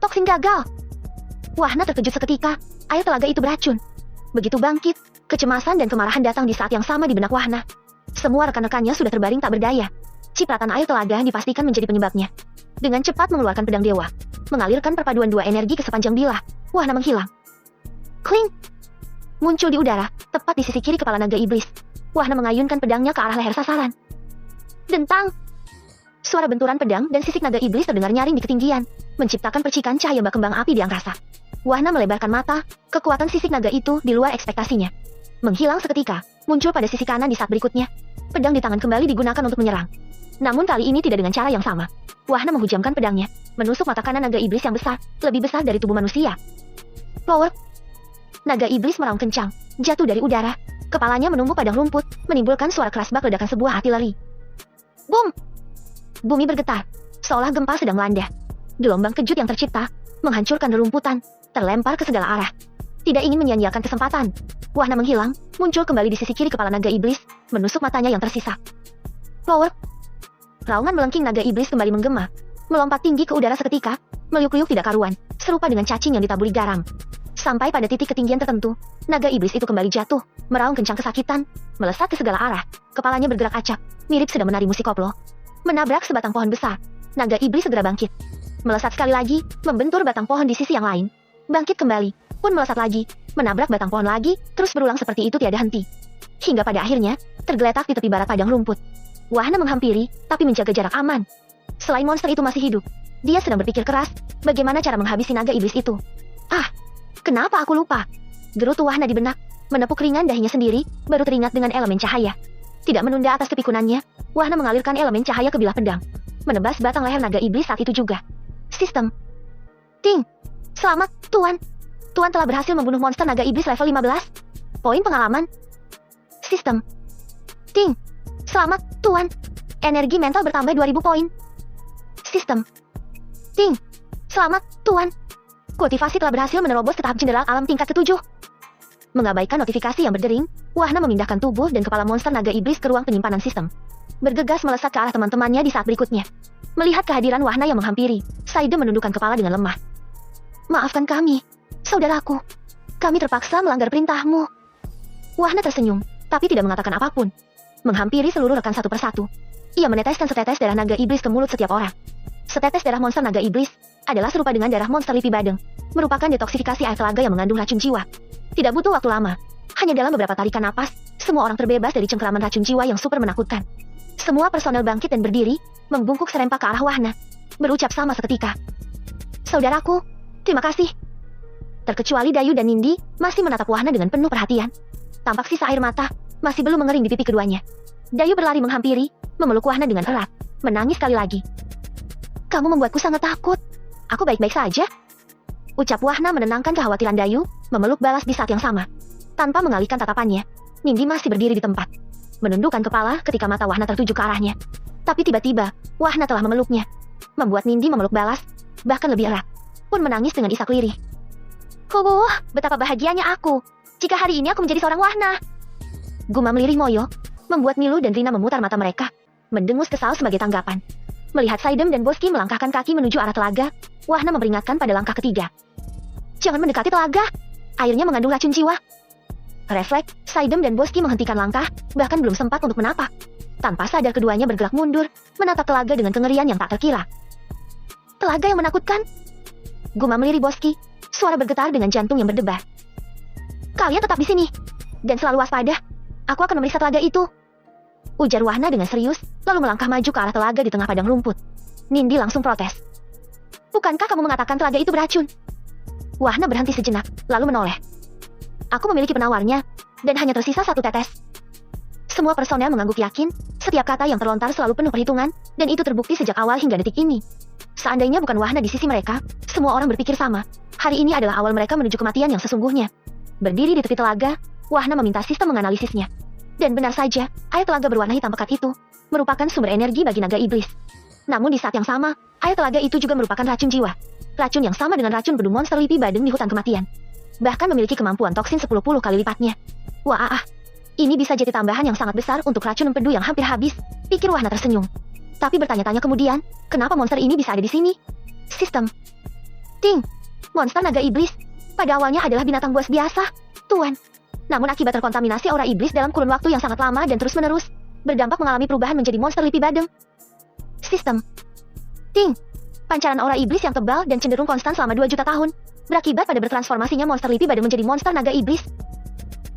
Toksin gagal. Wahna terkejut seketika, air telaga itu beracun. Begitu bangkit, kecemasan dan kemarahan datang di saat yang sama di benak Wahna. Semua rekan-rekannya sudah terbaring tak berdaya. Cipratan air telaga dipastikan menjadi penyebabnya. Dengan cepat mengeluarkan pedang dewa, mengalirkan perpaduan 2 energi ke sepanjang bilah, Wahna menghilang. Kling! Muncul di udara, tepat di sisi kiri kepala naga iblis. Wahna mengayunkan pedangnya ke arah leher sasaran. Dentang! Suara benturan pedang dan sisik naga iblis terdengar nyaring di ketinggian, menciptakan percikan cahaya bak kembang api di angkasa. Wahna melebarkan mata, kekuatan sisik naga itu di luar ekspektasinya. Menghilang seketika, muncul pada sisi kanan di saat berikutnya. Pedang di tangan kembali digunakan untuk menyerang. Namun kali ini tidak dengan cara yang sama. Wahna menghujamkan pedangnya, menusuk mata kanan naga iblis yang besar, lebih besar dari tubuh manusia. Power! Naga iblis meraung kencang, jatuh dari udara. Kepalanya menumbuk padang rumput, menimbulkan suara keras bak ledakan sebuah artileri. Boom! Bumi bergetar, seolah gempa sedang melanda. Gelombang kejut yang tercipta, menghancurkan rerumputan, terlempar ke segala arah. Tidak ingin menyia-nyiakan kesempatan, Wahna menghilang, muncul kembali di sisi kiri kepala naga iblis, menusuk matanya yang tersisa. Power! Raungan melengking naga iblis kembali menggema, melompat tinggi ke udara seketika, meliuk-liuk tidak karuan, serupa dengan cacing yang ditaburi garam. Sampai pada titik ketinggian tertentu, naga iblis itu kembali jatuh, meraung kencang kesakitan, melesat ke segala arah, kepalanya bergerak acak, mirip sedang menari musik koplo. Menabrak sebatang pohon besar, naga iblis segera bangkit. Melesat sekali lagi, membentur batang pohon di sisi yang lain. Bangkit kembali, pun melesat lagi, menabrak batang pohon lagi, terus berulang seperti itu tiada henti. Hingga pada akhirnya, tergeletak di tepi barat padang rumput. Wahna menghampiri, tapi menjaga jarak aman. Selain monster itu masih hidup, dia sedang berpikir keras, bagaimana cara menghabisi naga iblis itu. Ah! Kenapa aku lupa? Gerutu Wahna di benak, menepuk ringan dahinya sendiri, baru teringat dengan elemen cahaya. Tidak menunda atas kepikunannya, Wahna mengalirkan elemen cahaya ke bilah pedang, menebas batang leher naga iblis saat itu juga. Sistem. Ting. Selamat, Tuan. Tuan telah berhasil membunuh monster naga iblis level 15. Poin pengalaman. Sistem. Ting. Selamat, Tuan. Energi mental bertambah 2000 poin. Sistem. Ting. Selamat, Tuan. Kultivasi telah berhasil menerobos ke tahap jenderal alam tingkat ke-7. Mengabaikan notifikasi yang berdering, Wahna memindahkan tubuh dan kepala monster naga iblis ke ruang penyimpanan sistem. Bergegas melesat ke arah teman-temannya di saat berikutnya. Melihat kehadiran Wahna yang menghampiri, Saidem menundukkan kepala dengan lemah. Maafkan kami, saudaraku. Kami terpaksa melanggar perintahmu. Wahna tersenyum, tapi tidak mengatakan apapun. Menghampiri seluruh rekan satu persatu. Ia meneteskan setetes darah naga iblis ke mulut setiap orang. Setetes darah monster naga iblis adalah serupa dengan darah monster Lipi Badeng, merupakan detoksifikasi air telaga yang mengandung racun jiwa. Tidak butuh waktu lama, hanya dalam beberapa tarikan napas, semua orang terbebas dari cengkeraman racun jiwa yang super menakutkan. Semua personel bangkit dan berdiri, membungkuk serempak ke arah Wahna, berucap sama seketika. Saudaraku, terima kasih. Terkecuali Dayu dan Nindi, masih menatap Wahna dengan penuh perhatian. Tampak sisa air mata, masih belum mengering di pipi keduanya. Dayu berlari menghampiri, memeluk Wahna dengan erat, menangis sekali lagi. Kamu membuatku sangat takut. Aku baik-baik saja. Ucap Wahna menenangkan kekhawatiran Dayu, memeluk balas di saat yang sama. Tanpa mengalihkan tatapannya, Nindi masih berdiri di tempat, menundukkan kepala ketika mata Wahna tertuju ke arahnya. Tapi tiba-tiba, Wahna telah memeluknya, membuat Nindi memeluk balas, bahkan lebih erat, pun menangis dengan isak lirih. Betapa bahagianya aku, jika hari ini aku menjadi seorang Wahna. Gumam lirih Moyo, membuat Milu dan Rina memutar mata mereka, mendengus kesal sebagai tanggapan. Melihat Saidem dan Boski melangkahkan kaki menuju arah telaga, Wahna memperingatkan pada langkah ketiga. Jangan mendekati telaga, airnya mengandung racun jiwa. Refleks, Saidem dan Boski menghentikan langkah, bahkan belum sempat untuk menapak. Tanpa sadar keduanya bergerak mundur, menatap telaga dengan kengerian yang tak terkira. Telaga yang menakutkan? Gumam lirih Boski, suara bergetar dengan jantung yang berdebar. Kalian tetap di sini, dan selalu waspada. Aku akan memeriksa telaga itu. Ujar Wahna dengan serius, lalu melangkah maju ke arah telaga di tengah padang rumput. Nindi langsung protes. Bukankah kamu mengatakan telaga itu beracun? Wahna berhenti sejenak, lalu menoleh. Aku memiliki penawarnya, dan hanya tersisa satu tetes. Semua personel mengangguk yakin, setiap kata yang terlontar selalu penuh perhitungan, dan itu terbukti sejak awal hingga detik ini. Seandainya bukan Wahna di sisi mereka, semua orang berpikir sama. Hari ini adalah awal mereka menuju kematian yang sesungguhnya. Berdiri di tepi telaga, Wahna meminta sistem menganalisisnya. Dan benar saja, air telaga berwarna hitam pekat itu merupakan sumber energi bagi naga iblis. Namun di saat yang sama, air telaga itu juga merupakan racun jiwa. Racun yang sama dengan racun bedu monster Lipi Badeng di hutan kematian. Bahkan memiliki kemampuan toksin 10 kali lipatnya. Wah, ini bisa jadi tambahan yang sangat besar untuk racun empedu yang hampir habis, pikir Wahna tersenyum. Tapi bertanya-tanya kemudian, kenapa monster ini bisa ada di sini? Sistem. Ting. Monster naga iblis. Pada awalnya adalah binatang buas biasa, Tuan. Namun akibat terkontaminasi aura iblis dalam kurun waktu yang sangat lama dan terus-menerus, berdampak mengalami perubahan menjadi monster Lipi Badeng. Sistem. Ting. Pancaran aura iblis yang tebal dan cenderung konstan selama 2 juta tahun, berakibat pada bertransformasinya monster Lipi Badeng menjadi monster naga iblis.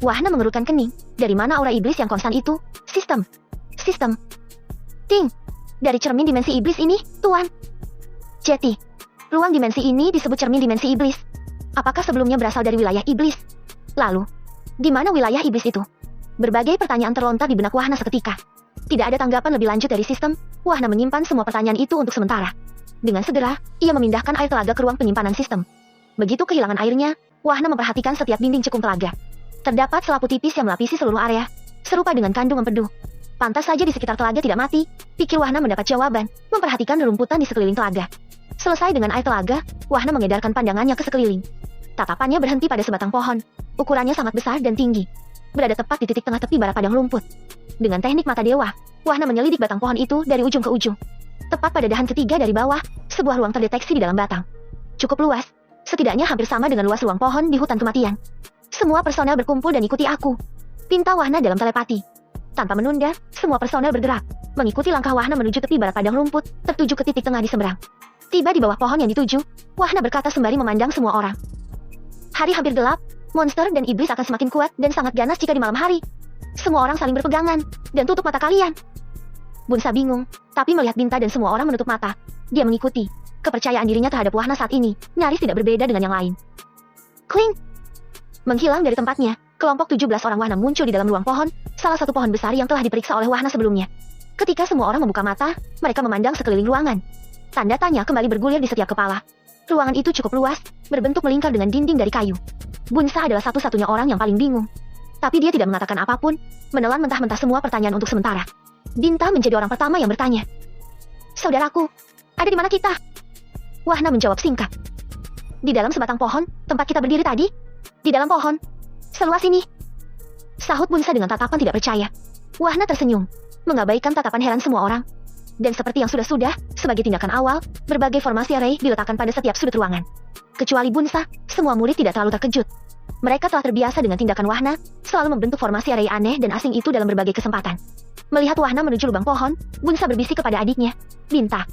Wahna mengerutkan kening. Dari mana aura iblis yang konstan itu? Sistem. Sistem. Ting. Dari cermin dimensi iblis ini, Tuan. Jeti. Ruang dimensi ini disebut cermin dimensi iblis. Apakah sebelumnya berasal dari wilayah iblis? Lalu, di mana wilayah iblis itu? Berbagai pertanyaan terlontar di benak Wahna seketika. Tidak ada tanggapan lebih lanjut dari sistem, Wahna menyimpan semua pertanyaan itu untuk sementara. Dengan segera, ia memindahkan air telaga ke ruang penyimpanan sistem. Begitu kehilangan airnya, Wahna memperhatikan setiap dinding cekung telaga. Terdapat selaput tipis yang melapisi seluruh area, serupa dengan kandung empedu. Pantas saja di sekitar telaga tidak mati, pikir Wahna mendapat jawaban, memperhatikan rerumputan di sekeliling telaga. Selesai dengan air telaga, Wahna mengedarkan pandangannya ke sekeliling. Tatapannya berhenti pada sebatang pohon. Ukurannya sangat besar dan tinggi. Berada tepat di titik tengah tepi barat padang rumput. Dengan teknik mata dewa, Wahna menyelidik batang pohon itu dari ujung ke ujung. Tepat pada dahan ketiga dari bawah, sebuah ruang terdeteksi di dalam batang. Cukup luas, setidaknya hampir sama dengan luas ruang pohon di hutan kematian. Semua personel berkumpul dan ikuti aku. Pinta Wahna dalam telepati. Tanpa menunda, semua personel bergerak, mengikuti langkah Wahna menuju tepi barat padang rumput, tertuju ke titik tengah di seberang. Tiba di bawah pohon yang dituju, Wahna berkata sembari memandang semua orang. Hari hampir gelap, monster dan iblis akan semakin kuat dan sangat ganas jika di malam hari. Semua orang saling berpegangan, dan tutup mata kalian. Bunsa bingung, tapi melihat Binta dan semua orang menutup mata, dia mengikuti. Kepercayaan dirinya terhadap Wahna saat ini, nyaris tidak berbeda dengan yang lain. Kling! Menghilang dari tempatnya, kelompok 17 orang Wahna muncul di dalam ruang pohon, salah satu pohon besar yang telah diperiksa oleh Wahna sebelumnya. Ketika semua orang membuka mata, mereka memandang sekeliling ruangan. Tanda tanya kembali bergulir di setiap kepala. Ruangan itu cukup luas, berbentuk melingkar dengan dinding dari kayu. Bunsa adalah satu-satunya orang yang paling bingung. Tapi dia tidak mengatakan apapun, menelan mentah-mentah semua pertanyaan untuk sementara. Dinta menjadi orang pertama yang bertanya. Saudaraku, ada di mana kita? Wahna menjawab singkat. Di dalam sebatang pohon, tempat kita berdiri tadi. Di dalam pohon. Seluas ini. Sahut Bunsa dengan tatapan tidak percaya. Wahna tersenyum, mengabaikan tatapan heran semua orang. Dan seperti yang sudah-sudah, sebagai tindakan awal, berbagai formasi array diletakkan pada setiap sudut ruangan. Kecuali Bunsa, semua murid tidak terlalu terkejut. Mereka telah terbiasa dengan tindakan Wahna, selalu membentuk formasi array aneh dan asing itu dalam berbagai kesempatan. Melihat Wahna menuju lubang pohon, Bunsa berbisik kepada adiknya, Binta.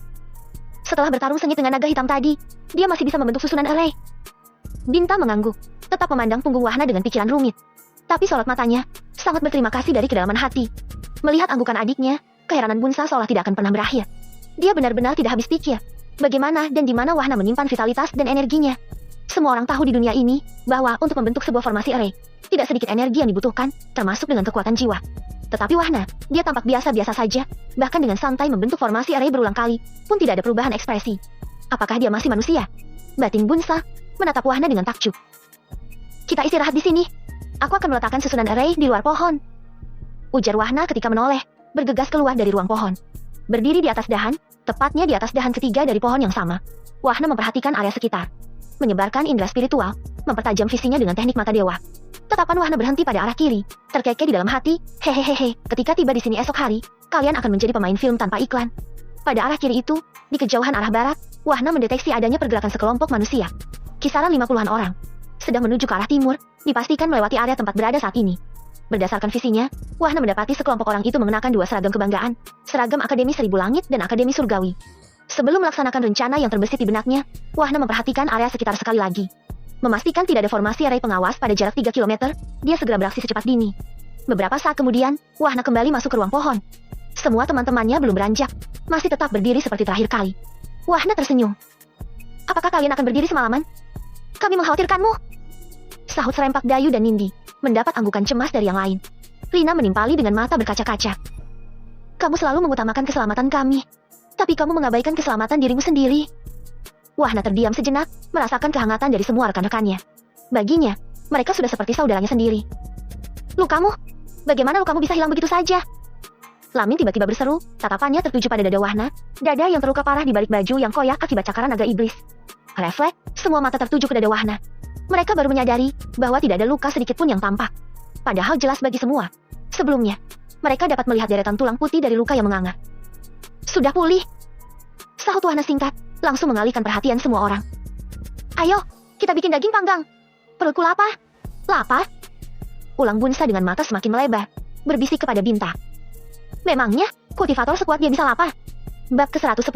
Setelah bertarung sengit dengan naga hitam tadi, dia masih bisa membentuk susunan array. Binta mengangguk, tetap memandang punggung Wahna dengan pikiran rumit. Tapi sorot matanya, sangat berterima kasih dari kedalaman hati. Melihat anggukan adiknya, keheranan Bunsa seolah tidak akan pernah berakhir. Dia benar-benar tidak habis pikir. Bagaimana dan di mana Wahna menyimpan vitalitas dan energinya. Semua orang tahu di dunia ini, bahwa untuk membentuk sebuah formasi array, tidak sedikit energi yang dibutuhkan, termasuk dengan kekuatan jiwa. Tetapi Wahna, dia tampak biasa-biasa saja, bahkan dengan santai membentuk formasi array berulang kali, pun tidak ada perubahan ekspresi. Apakah dia masih manusia? Batin Bunsa menatap Wahna dengan takjub. Kita istirahat di sini. Aku akan meletakkan susunan array di luar pohon. Ujar Wahna ketika menoleh, bergegas keluar dari ruang pohon. Berdiri di atas dahan, tepatnya di atas dahan ketiga dari pohon yang sama. Wahna memperhatikan area sekitar. Menyebarkan indera spiritual, mempertajam visinya dengan teknik mata dewa. Tatapan Wahna berhenti pada arah kiri, terkekeh di dalam hati, hehehehe, ketika tiba di sini esok hari, kalian akan menjadi pemain film tanpa iklan. Pada arah kiri itu, di kejauhan arah barat, Wahna mendeteksi adanya pergerakan sekelompok manusia. Kisaran 50-an orang. Sedang menuju ke arah timur, dipastikan melewati area tempat berada saat ini. Berdasarkan visinya, Wahna mendapati sekelompok orang itu mengenakan dua seragam kebanggaan, seragam Akademi Seribu Langit dan Akademi Surgawi. Sebelum melaksanakan rencana yang terbesit di benaknya, Wahna memperhatikan area sekitar sekali lagi. Memastikan tidak ada formasi array pengawas pada jarak 3 km, dia segera beraksi secepat dini. Beberapa saat kemudian, Wahna kembali masuk ke ruang pohon. Semua teman-temannya belum beranjak, masih tetap berdiri seperti terakhir kali. Wahna tersenyum. Apakah kalian akan berdiri semalaman? Kami mengkhawatirkanmu. Sahut serempak Dayu dan Nindi, mendapat anggukan cemas dari yang lain. Rina menimpali dengan mata berkaca-kaca. Kamu selalu mengutamakan keselamatan kami. Tapi kamu mengabaikan keselamatan dirimu sendiri. Wahna terdiam sejenak, merasakan kehangatan dari semua rekan-rekannya. Baginya, mereka sudah seperti saudaranya sendiri. Lukamu? Bagaimana lukamu bisa hilang begitu saja? Lamin tiba-tiba berseru, tatapannya tertuju pada dada Wahna, dada yang terluka parah di balik baju yang koyak akibat cakaran naga iblis. Refleks, semua mata tertuju ke dada Wahna. Mereka baru menyadari bahwa tidak ada luka sedikit pun yang tampak. Padahal jelas bagi semua. Sebelumnya, mereka dapat melihat deretan tulang putih dari luka yang menganga. Sudah pulih. Sahut Wahna singkat, langsung mengalihkan perhatian semua orang. Ayo, kita bikin daging panggang. Perutku lapar. Lapar? Ulang Bunsa dengan mata semakin melebar, berbisik kepada Binta. Memangnya, kultivator sekuat dia bisa lapar? Bab ke-110.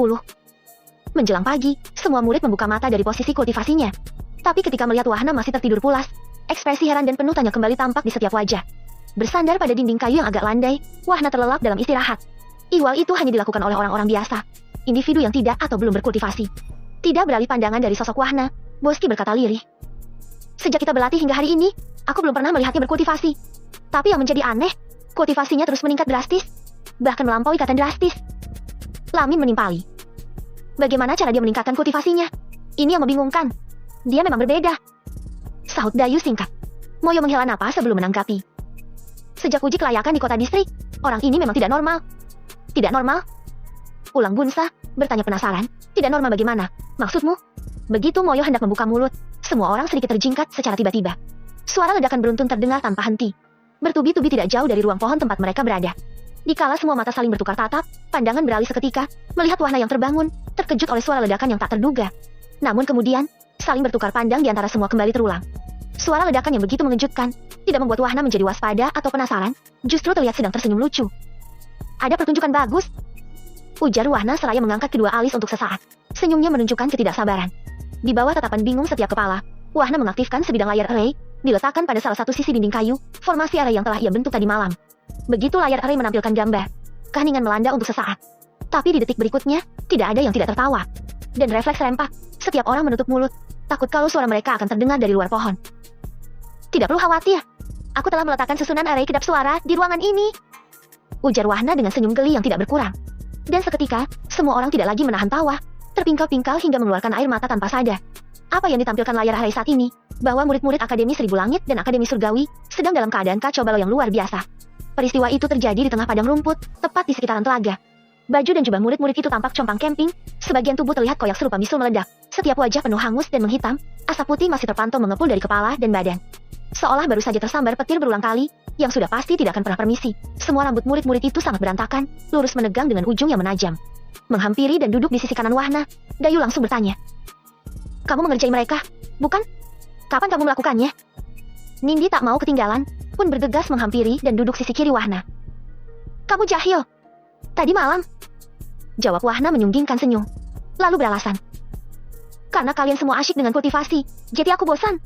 Menjelang pagi, semua murid membuka mata dari posisi kultivasinya. Tapi ketika melihat Wahna masih tertidur pulas, ekspresi heran dan penuh tanya kembali tampak di setiap wajah. Bersandar pada dinding kayu yang agak landai, Wahna terlelap dalam istirahat. Ihwal itu hanya dilakukan oleh orang-orang biasa, individu yang tidak atau belum berkultivasi. Tidak beralih pandangan dari sosok Wahna, Boski berkata lirih. Sejak kita berlatih hingga hari ini, aku belum pernah melihatnya berkultivasi. Tapi yang menjadi aneh, kultivasinya terus meningkat drastis, bahkan melampaui ikatan drastis. Lamin menimpali. Bagaimana cara dia meningkatkan kultivasinya? Ini yang membingungkan. Dia memang berbeda. Sahut Dayu singkat. Moyo menghela napas sebelum menanggapi. Sejak uji kelayakan di kota distrik, orang ini memang tidak normal. Tidak normal? Ulang Bunsa, bertanya penasaran. Tidak normal bagaimana? Maksudmu? Begitu Moyo hendak membuka mulut, semua orang sedikit terjingkat secara tiba-tiba. Suara ledakan beruntun terdengar tanpa henti. Bertubi-tubi tidak jauh dari ruang pohon tempat mereka berada. Dikala semua mata saling bertukar tatap, pandangan beralih seketika, melihat Wahna yang terbangun, terkejut oleh suara ledakan yang tak terduga. Namun kemudian, saling bertukar pandang di antara semua kembali terulang. Suara ledakan yang begitu mengejutkan, tidak membuat Wahna menjadi waspada atau penasaran, justru terlihat sedang tersenyum lucu. Ada pertunjukan bagus, ujar Wahna seraya mengangkat kedua alis untuk sesaat. Senyumnya menunjukkan ketidaksabaran. Di bawah tatapan bingung setiap kepala, Wahna mengaktifkan sebidang layar array, diletakkan pada salah satu sisi dinding kayu, formasi array yang telah ia bentuk tadi malam. Begitu layar array menampilkan gambar, keheningan melanda untuk sesaat. Tapi di detik berikutnya, tidak ada yang tidak tertawa. Dan refleks serempak, setiap orang menutup mulut. takut kalau suara mereka akan terdengar dari luar pohon. Tidak perlu khawatir. Aku telah meletakkan susunan array kedap suara di ruangan ini. Ujar Wahna dengan senyum geli yang tidak berkurang. Dan seketika, semua orang tidak lagi menahan tawa, terpingkal-pingkal hingga mengeluarkan air mata tanpa sadar. Apa yang ditampilkan layar array saat ini, bahwa murid-murid Akademi Seribu Langit dan Akademi Surgawi sedang dalam keadaan kacau balau yang luar biasa. Peristiwa itu terjadi di tengah padang rumput, tepat di sekitaran telaga. Baju dan jubah murid-murid itu tampak compang camping, sebagian tubuh terlihat koyak serupa bisul meledak, setiap wajah penuh hangus dan menghitam, asap putih masih terpantau mengepul dari kepala dan badan. Seolah baru saja tersambar petir berulang kali, yang sudah pasti tidak akan pernah permisi. Semua rambut murid-murid itu sangat berantakan, lurus menegang dengan ujung yang menajam. Menghampiri dan duduk di sisi kanan Wahna, Dayu langsung bertanya. Kamu mengerjai mereka, bukan? Kapan kamu melakukannya? Nindi tak mau ketinggalan, pun bergegas menghampiri dan duduk sisi kiri Wahna. Kamu jahil. Tadi malam. Jawab Wahna menyunggingkan senyum. Lalu beralasan. Karena kalian semua asyik dengan kultivasi, jadi aku bosan.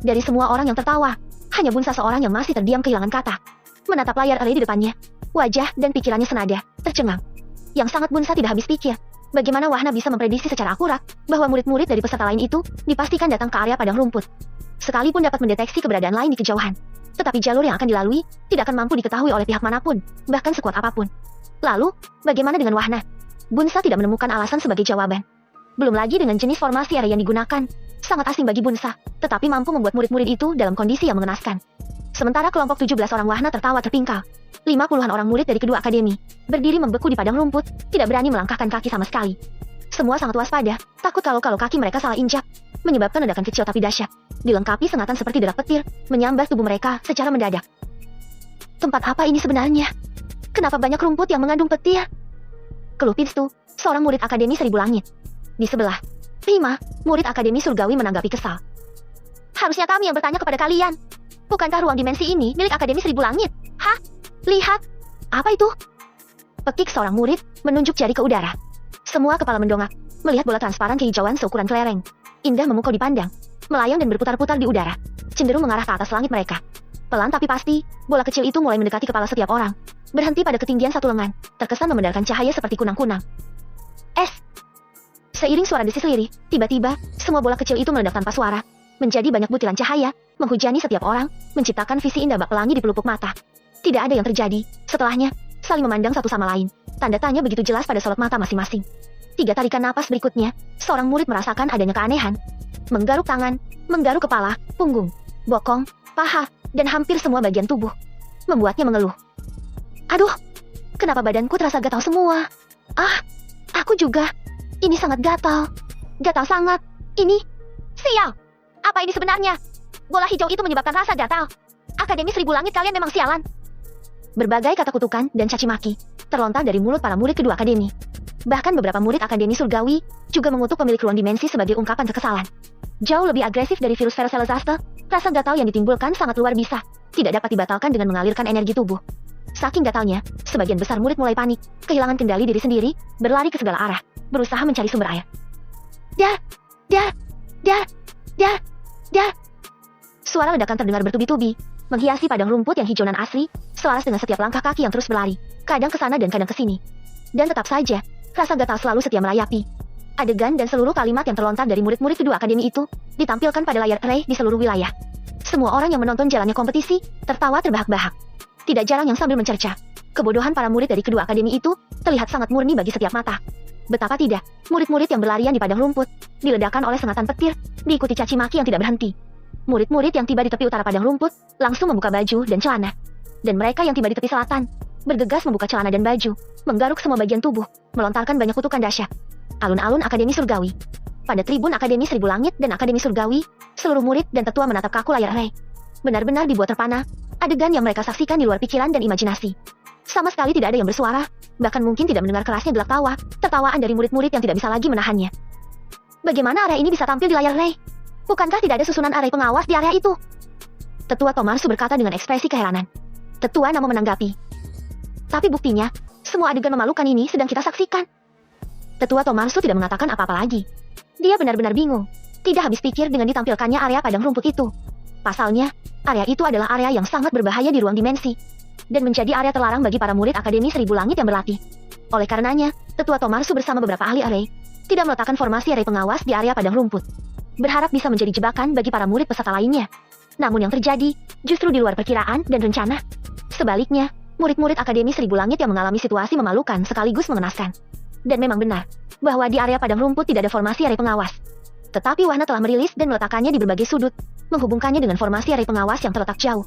Dari semua orang yang tertawa, hanya Bunsa seorang yang masih terdiam kehilangan kata. Menatap layar array di depannya, wajah dan pikirannya senada, tercengang. Yang sangat Bunsa tidak habis pikir. Bagaimana Wahna bisa memprediksi secara akurat bahwa murid-murid dari peserta lain itu dipastikan datang ke area padang rumput. Sekalipun dapat mendeteksi keberadaan lain di kejauhan, tetapi jalur yang akan dilalui tidak akan mampu diketahui oleh pihak manapun, bahkan sekuat apapun. Lalu, bagaimana dengan Wahna? Bunsa tidak menemukan alasan sebagai jawaban. Belum lagi dengan jenis formasi area yang digunakan, sangat asing bagi Bunsa, tetapi mampu membuat murid-murid itu dalam kondisi yang mengenaskan. Sementara kelompok 17 orang Wahna tertawa terpingkal. 50-an orang murid dari kedua akademi berdiri membeku di padang rumput, tidak berani melangkahkan kaki sama sekali. Semua sangat waspada, takut kalau kaki mereka salah injak, menyebabkan ledakan kecil tapi dahsyat. Dilengkapi sengatan seperti derak petir, menyambar tubuh mereka secara mendadak. Tempat apa ini sebenarnya? Kenapa banyak rumput yang mengandung petir? Keluh Pinstu, seorang murid Akademi Seribu Langit. Di sebelah, Rima, murid Akademi Surgawi menanggapi kesal. Harusnya kami yang bertanya kepada kalian. Bukankah ruang dimensi ini milik Akademi Seribu Langit? Hah? Lihat. Apa itu? Pekik seorang murid, menunjuk jari ke udara. Semua kepala mendongak, melihat bola transparan kehijauan seukuran kelereng. Indah memukau dipandang, melayang dan berputar-putar di udara, cenderung mengarah ke atas langit mereka. Pelan tapi pasti, bola kecil itu mulai mendekati kepala setiap orang. Berhenti pada ketinggian satu lengan, terkesan memandarkan cahaya seperti kunang-kunang. Seiring suara desis lirih, tiba-tiba, semua bola kecil itu meledak tanpa suara, menjadi banyak butiran cahaya, menghujani setiap orang, menciptakan visi indah bak pelangi di pelupuk mata. Tidak ada yang terjadi. Setelahnya, saling memandang satu sama lain. Tanda tanya begitu jelas pada sorot mata masing-masing. 3 tarikan napas berikutnya, seorang murid merasakan adanya keanehan. Menggaruk tangan, menggaruk kepala, punggung, bokong, paha, dan hampir semua bagian tubuh. Membuatnya mengeluh. Aduh, kenapa badanku terasa gatal semua? Aku juga. Ini sangat gatal. Gatal sangat. Ini. Sial. Apa ini sebenarnya? Bola hijau itu menyebabkan rasa gatal. Akademi Seribu Langit kalian memang sialan. Berbagai kata kutukan dan caci maki terlontar dari mulut para murid kedua akademi. Bahkan beberapa murid Akademi Surgawi juga mengutuk pemilik ruang dimensi sebagai ungkapan kekesalan. Jauh lebih agresif dari virus Verocelzaste, rasa gatal yang ditimbulkan sangat luar biasa, tidak dapat dibatalkan dengan mengalirkan energi tubuh. Saking gatalnya, sebagian besar murid mulai panik, kehilangan kendali diri sendiri, berlari ke segala arah, berusaha mencari sumber air. Suara ledakan terdengar bertubi-tubi, menghiasi padang rumput yang hijau nan asri, selaras dengan setiap langkah kaki yang terus berlari, kadang ke sana dan kadang ke sini. Dan tetap saja, rasa gatal selalu setia merayapi. Adegan dan seluruh kalimat yang terlontar dari murid-murid kedua akademi itu ditampilkan pada layar array di seluruh wilayah. Semua orang yang menonton jalannya kompetisi tertawa terbahak-bahak. Tidak jarang yang sambil mencerca. Kebodohan para murid dari kedua akademi itu terlihat sangat murni bagi setiap mata. Betapa tidak, murid-murid yang berlarian di padang rumput diledakkan oleh sengatan petir, diikuti caci maki yang tidak berhenti. Murid-murid yang tiba di tepi utara padang rumput langsung membuka baju dan celana. Dan mereka yang tiba di tepi selatan bergegas membuka celana dan baju, menggaruk semua bagian tubuh, melontarkan banyak kutukan dahsyat. Alun-alun Akademi Surgawi. Pada tribun Akademi Seribu Langit dan Akademi Surgawi, seluruh murid dan tetua menatap kaku layar array. Benar-benar dibuat terpana, adegan yang mereka saksikan di luar pikiran dan imajinasi. Sama sekali tidak ada yang bersuara, bahkan mungkin tidak mendengar kerasnya gelak tawa, tertawaan dari murid-murid yang tidak bisa lagi menahannya. Bagaimana area ini bisa tampil di layar array? Bukankah tidak ada susunan array pengawas di area itu? Tetua Tomarsu berkata dengan ekspresi keheranan. Tetua Namo menanggapi. Tapi buktinya, semua adegan memalukan ini sedang kita saksikan. Tetua Tomarsu tidak mengatakan apa-apa lagi. Dia benar-benar bingung. Tidak habis pikir dengan ditampilkannya area padang rumput itu. Pasalnya, area itu adalah area yang sangat berbahaya di ruang dimensi. Dan menjadi area terlarang bagi para murid Akademi Seribu Langit yang berlatih. Oleh karenanya, Tetua Tomarsu bersama beberapa ahli array tidak meletakkan formasi array pengawas di area padang rumput. berharap bisa menjadi jebakan bagi para murid peserta lainnya. Namun yang terjadi, justru di luar perkiraan dan rencana. Sebaliknya, murid-murid Akademi Seribu Langit yang mengalami situasi memalukan sekaligus mengenaskan. Dan memang benar, bahwa di area padang rumput tidak ada formasi area pengawas. Tetapi Wahna telah merilis dan meletakkannya di berbagai sudut, menghubungkannya dengan formasi area pengawas yang terletak jauh.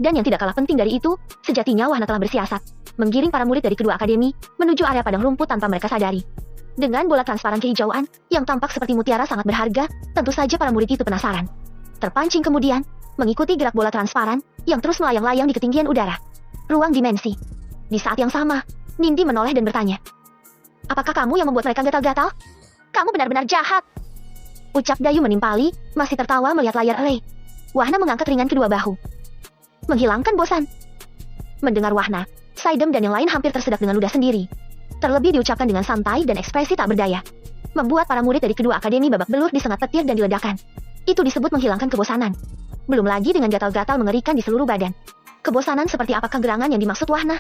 Dan yang tidak kalah penting dari itu, sejatinya Wahna telah bersiasat, menggiring para murid dari kedua akademi, menuju area padang rumput tanpa mereka sadari. Dengan bola transparan kehijauan, yang tampak seperti mutiara sangat berharga, tentu saja para murid itu penasaran. Terpancing kemudian, mengikuti gerak bola transparan, yang terus melayang-layang di ketinggian udara. Ruang dimensi. Di saat yang sama, Nindi menoleh dan bertanya, "Apakah kamu yang membuat mereka gatal-gatal? Kamu benar-benar jahat." Ucap Dayu menimpali, masih tertawa melihat layar array. Wahna mengangkat ringan kedua bahu. Menghilangkan bosan. Mendengar Wahna, Saidem dan yang lain hampir tersedak dengan ludah sendiri. Terlebih diucapkan dengan santai dan ekspresi tak berdaya. Membuat para murid dari kedua akademi babak belur disengat petir dan diledakkan. Itu disebut menghilangkan kebosanan. Belum lagi dengan gatal-gatal mengerikan di seluruh badan. Kebosanan seperti apakah gerangan yang dimaksud Wahna?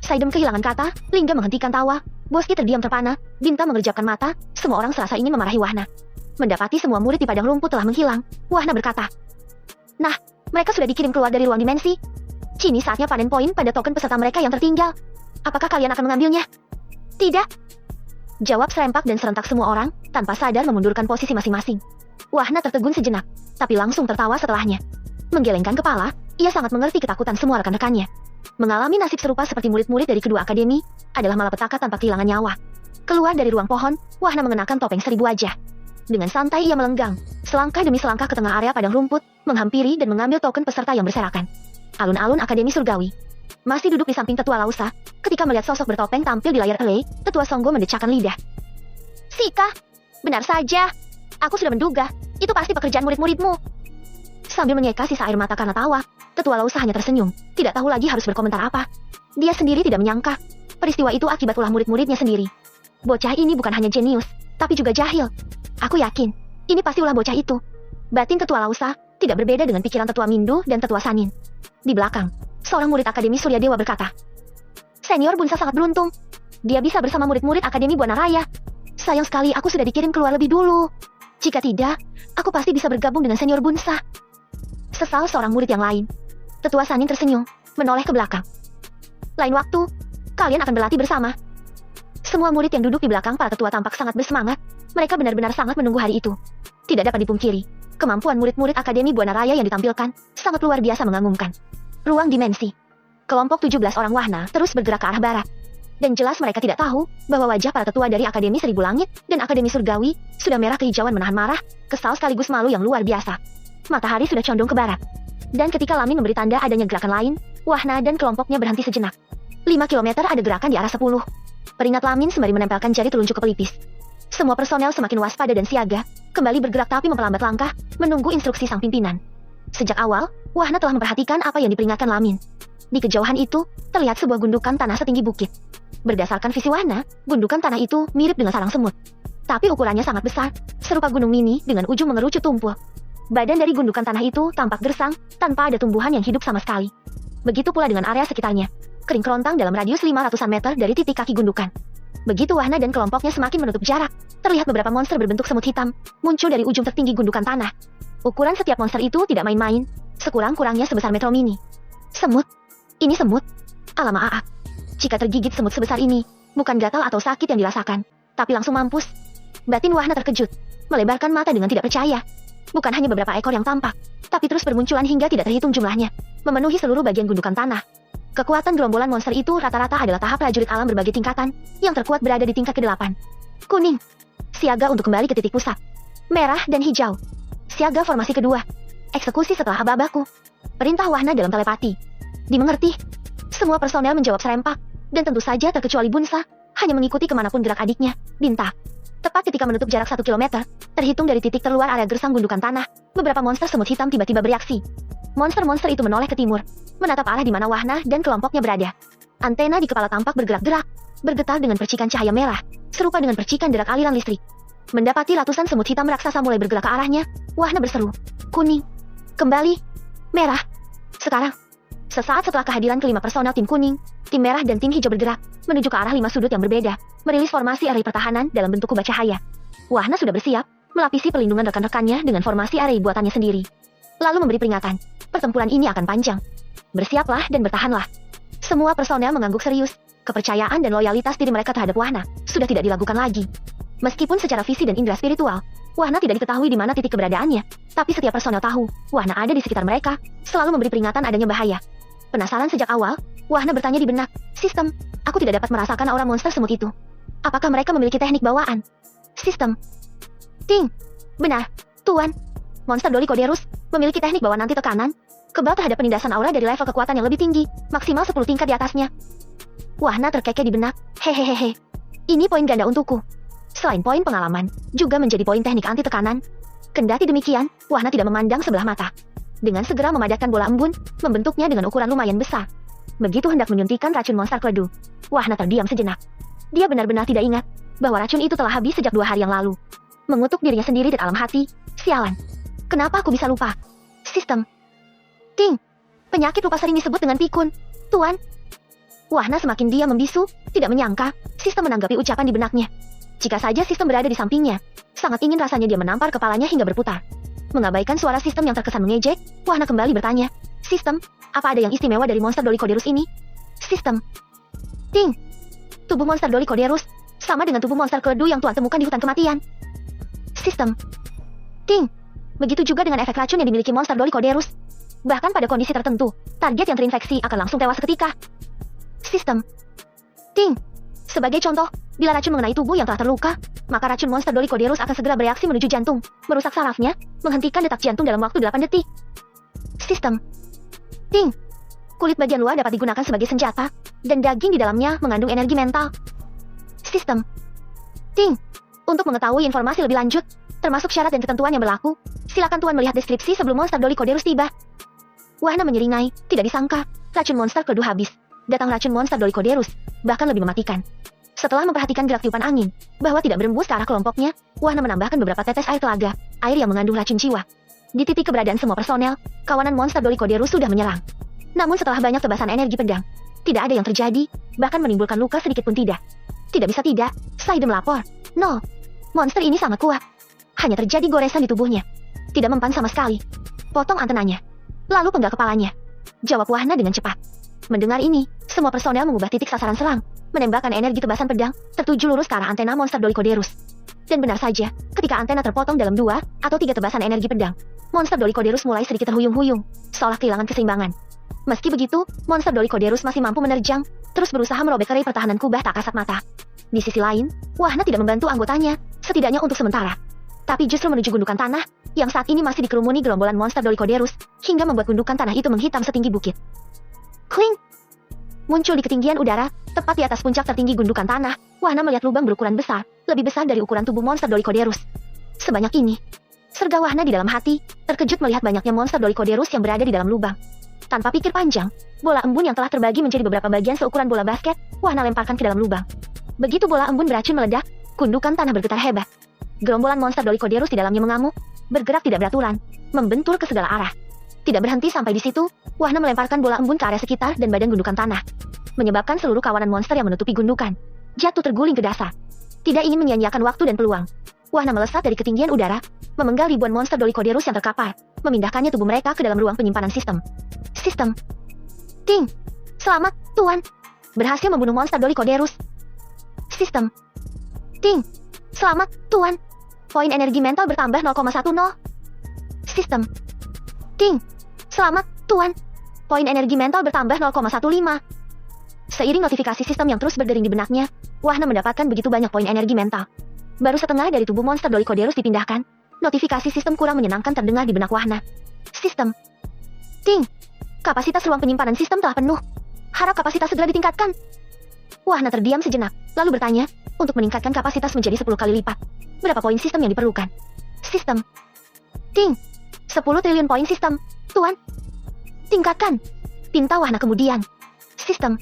Saidem kehilangan kata, Lingga menghentikan tawa, Boski terdiam terpana, Binta mengerjapkan mata, semua orang serasa ingin memarahi Wahna. Mendapati semua murid di padang rumput telah menghilang, Wahna berkata, "Nah, mereka sudah dikirim keluar dari ruang dimensi. Kini saatnya panen poin pada token peserta mereka yang tertinggal. Apakah kalian akan mengambilnya?" "Tidak," jawab serempak dan serentak semua orang, tanpa sadar memundurkan posisi masing-masing. Wahna tertegun sejenak, tapi langsung tertawa setelahnya. Menggelengkan kepala, ia sangat mengerti ketakutan semua rekan-rekannya. Mengalami nasib serupa seperti murid-murid dari kedua akademi, adalah malapetaka tanpa kehilangan nyawa. Keluar dari ruang pohon, Wahna mengenakan topeng 1000 wajah. Dengan santai ia melenggang, selangkah demi selangkah ke tengah area padang rumput, menghampiri dan mengambil token peserta yang berserakan. Alun-alun Akademi Surgawi. Masih duduk di samping Tetua Lausa, ketika melihat sosok bertopeng tampil di layar array, Tetua Songgo mendecakkan lidah. "Sika, benar saja. Aku sudah menduga, itu pasti pekerjaan murid-muridmu." Sambil menyeka sisa air mata karena tawa, Tetua Lausa hanya tersenyum, tidak tahu lagi harus berkomentar apa. Dia sendiri tidak menyangka, peristiwa itu akibat ulah murid-muridnya sendiri. Bocah ini bukan hanya jenius, tapi juga jahil. Aku yakin, ini pasti ulah bocah itu. Batin Tetua Lausa tidak berbeda dengan pikiran Tetua Mindu dan Tetua Sanin. Di belakang, seorang murid Akademi Surya Dewa berkata, "Senior Bunsa sangat beruntung. Dia bisa bersama murid-murid Akademi Buana Raya. Sayang sekali aku sudah dikirim keluar lebih dulu. Jika tidak, aku pasti bisa bergabung dengan Senior Bunsa." Sesal seorang murid yang lain. Tetua Sanin tersenyum, menoleh ke belakang. "Lain waktu, kalian akan berlatih bersama." Semua murid yang duduk di belakang para tetua tampak sangat bersemangat. Mereka benar-benar sangat menunggu hari itu. Tidak dapat dipungkiri, kemampuan murid-murid Akademi Buana Raya yang ditampilkan sangat luar biasa mengagumkan. Ruang dimensi. Kelompok 17 orang Wahna terus bergerak ke arah barat. Dan jelas mereka tidak tahu bahwa wajah para tetua dari Akademi Seribu Langit dan Akademi Surgawi sudah merah kehijauan menahan marah, kesal sekaligus malu yang luar biasa. Matahari sudah condong ke barat. Dan ketika Lamin memberi tanda adanya gerakan lain, Wahna dan kelompoknya berhenti sejenak. 5 kilometer ada gerakan di arah 10. Peringat Lamin sembari menempelkan jari telunjuk ke pelipis. Semua personel semakin waspada dan siaga, kembali bergerak tapi memperlambat langkah, menunggu instruksi sang pimpinan. Sejak awal, Wahna telah memperhatikan apa yang diperingatkan Lamin. Di kejauhan itu, terlihat sebuah gundukan tanah setinggi bukit. Berdasarkan visi Wahna, gundukan tanah itu mirip dengan sarang semut. Tapi ukurannya sangat besar, serupa gunung mini dengan ujung mengerucut tumpul. Badan dari gundukan tanah itu tampak gersang, tanpa ada tumbuhan yang hidup sama sekali. Begitu pula dengan area sekitarnya, kering kerontang dalam radius 500-an meter dari titik kaki gundukan. Begitu Wahna dan kelompoknya semakin menutup jarak, terlihat beberapa monster berbentuk semut hitam, muncul dari ujung tertinggi gundukan tanah. Ukuran setiap monster itu tidak main-main, sekurang-kurangnya sebesar metro mini. Semut? Ini semut? Alamak aak. Jika tergigit semut sebesar ini, bukan gatal atau sakit yang dirasakan, tapi langsung mampus. Batin Wahna terkejut, melebarkan mata dengan tidak percaya. Bukan hanya beberapa ekor yang tampak, tapi terus bermunculan hingga tidak terhitung jumlahnya, memenuhi seluruh bagian gundukan tanah. Kekuatan gerombolan monster itu rata-rata adalah tahap prajurit alam berbagai tingkatan, yang terkuat berada di tingkat ke-8. Kuning. Siaga untuk kembali ke titik pusat. Merah dan hijau. Siaga formasi kedua. Eksekusi setelah aba-abaku. Perintah Wahna dalam telepati. Dimengerti. Semua personel menjawab serempak, dan tentu saja terkecuali Bunsa, hanya mengikuti kemanapun gerak adiknya, Binta. Tepat ketika menutup jarak 1 kilometer, terhitung dari titik terluar area gersang gundukan tanah, beberapa monster semut hitam tiba-tiba bereaksi. Monster-monster itu menoleh ke timur, menatap arah di mana Wahna dan kelompoknya berada. Antena di kepala tampak bergerak-gerak, bergetar dengan percikan cahaya merah, serupa dengan percikan derak aliran listrik. Mendapati ratusan semut hitam raksasa mulai bergerak ke arahnya, Wahna berseru, "Kuning, kembali, merah, sekarang." Sesaat setelah kehadiran kelima personel tim kuning, tim merah dan tim hijau bergerak, menuju ke arah 5 sudut yang berbeda, merilis formasi array pertahanan dalam bentuk kubah cahaya. Wahna sudah bersiap, melapisi perlindungan rekan-rekannya dengan formasi array buatannya sendiri. Lalu memberi peringatan, pertempuran ini akan panjang. Bersiaplah dan bertahanlah. Semua personel mengangguk serius. Kepercayaan dan loyalitas diri mereka terhadap Wahna sudah tidak diragukan lagi. Meskipun secara visi dan indera spiritual, Wahna tidak diketahui di mana titik keberadaannya, tapi setiap personel tahu Wahna ada di sekitar mereka, selalu memberi peringatan adanya bahaya. Penasaran sejak awal, Wahna bertanya di benak, "Sistem, aku tidak dapat merasakan aura monster semut itu. Apakah mereka memiliki teknik bawaan?" "Sistem." "Ting." "Benar, Tuan. Monster Dolichoderus memiliki teknik bawaan anti tekanan, kebal terhadap penindasan aura dari level kekuatan yang lebih tinggi, maksimal 10 tingkat di atasnya." Wahna terkekeh di benak, "Hehehehe. Ini poin ganda untukku." Selain poin pengalaman, juga menjadi poin teknik anti tekanan. Kendati demikian, Wahna tidak memandang sebelah mata. Dengan segera memadatkan bola embun, membentuknya dengan ukuran lumayan besar. Begitu hendak menyuntikkan racun monster kledu, Wahna terdiam sejenak. Dia benar-benar tidak ingat bahwa racun itu telah habis sejak 2 hari yang lalu. Mengutuk dirinya sendiri di dalam hati, sialan. Kenapa aku bisa lupa? Sistem. Ting. Penyakit lupa sering disebut dengan pikun, Tuan. Wahna semakin diam membisu, tidak menyangka sistem menanggapi ucapan di benaknya. Jika saja sistem berada di sampingnya, sangat ingin rasanya dia menampar kepalanya hingga berputar. Mengabaikan suara sistem yang terkesan mengejek, Wahna kembali bertanya, "Sistem, apa ada yang istimewa dari monster Dolichoderus ini?" Sistem. Ting. Tubuh monster Dolichoderus sama dengan tubuh monster kledu yang Tuan temukan di hutan kematian. Sistem. Ting. Begitu juga dengan efek racun yang dimiliki monster Dolichoderus. Bahkan pada kondisi tertentu, target yang terinfeksi akan langsung tewas seketika. Sistem. Ting. Sebagai contoh, bila racun mengenai tubuh yang telah terluka, maka racun monster Dolichoderus akan segera bereaksi menuju jantung, merusak sarafnya, menghentikan detak jantung dalam waktu 8 detik. Sistem. Ting. Kulit bagian luar dapat digunakan sebagai senjata, dan daging di dalamnya mengandung energi mental. Sistem. Ting. Untuk mengetahui informasi lebih lanjut, termasuk syarat dan ketentuan yang berlaku, silakan Tuan melihat deskripsi sebelum monster Dolichoderus tiba. Wahna menyeringai, tidak disangka, racun monster kledu habis. Datang racun monster Dolichoderus, bahkan lebih mematikan. Setelah memperhatikan gerak tiupan angin, bahwa tidak berembus ke arah kelompoknya, Wahna menambahkan beberapa tetes air telaga, air yang mengandung racun jiwa. Di titik keberadaan semua personel, kawanan monster Dolichoderus sudah menyerang. Namun setelah banyak tebasan energi pedang, tidak ada yang terjadi, bahkan menimbulkan luka sedikit pun tidak. Tidak bisa tidak, Saide melapor. "Nol. Monster ini sangat kuat. Hanya terjadi goresan di tubuhnya. Tidak mempan sama sekali. Potong antenanya. Lalu penggal kepalanya." Jawab Wahna dengan cepat. Mendengar ini, semua personel mengubah titik sasaran serang, menembakkan energi tebasan pedang, tertuju lurus ke arah antena monster Dolichoderus. Dan benar saja, ketika antena terpotong dalam 2 atau 3 tebasan energi pedang, monster Dolichoderus mulai sedikit terhuyung-huyung, seolah kehilangan keseimbangan. Meski begitu, monster Dolichoderus masih mampu menerjang, terus berusaha merobek kerai pertahanan kubah tak kasat mata. Di sisi lain, Wahna tidak membantu anggotanya, setidaknya untuk sementara. Tapi justru menuju gundukan tanah, yang saat ini masih dikerumuni gerombolan monster Dolichoderus, hingga membuat gundukan tanah itu menghitam setinggi bukit. Kling! Muncul di ketinggian udara, tepat di atas puncak tertinggi gundukan tanah, Wahna melihat lubang berukuran besar, lebih besar dari ukuran tubuh monster Dolichoderus. Sebanyak ini. Serga Wahna di dalam hati, terkejut melihat banyaknya monster Dolichoderus yang berada di dalam lubang. Tanpa pikir panjang, bola embun yang telah terbagi menjadi beberapa bagian seukuran bola basket, Wahna lemparkan ke dalam lubang. Begitu bola embun beracun meledak, gundukan tanah bergetar hebat. Gerombolan monster Dolichoderus di dalamnya mengamuk, bergerak tidak beraturan, membentur ke segala arah. Tidak berhenti sampai di situ, Wahna melemparkan bola embun ke area sekitar dan badan gundukan tanah, menyebabkan seluruh kawanan monster yang menutupi gundukan jatuh terguling ke dasar. Tidak ingin menyia-nyiakan waktu dan peluang, Wahna melesat dari ketinggian udara, memenggal ribuan monster Dolichoderus yang terkapar, memindahkannya tubuh mereka ke dalam ruang penyimpanan sistem. Sistem. Ting. Selamat, Tuan. Berhasil membunuh monster Dolichoderus. Sistem. Ting. Selamat, Tuan. Poin energi mental bertambah 0,10. Sistem. Ting. Selamat, Tuan. Poin energi mental bertambah 0,15. Seiring notifikasi sistem yang terus berdering di benaknya, Wahna mendapatkan begitu banyak poin energi mental. Baru setengah dari tubuh monster Dolichoderus dipindahkan, notifikasi sistem kurang menyenangkan terdengar di benak Wahna. Sistem. Ting. Kapasitas ruang penyimpanan sistem telah penuh. Harap kapasitas segera ditingkatkan. Wahna terdiam sejenak, lalu bertanya, untuk meningkatkan kapasitas menjadi 10 kali lipat. Berapa poin sistem yang diperlukan? Sistem. Ting. 10 triliun poin sistem, Tuan. Tingkatkan. Pinta Wahna kemudian. Sistem.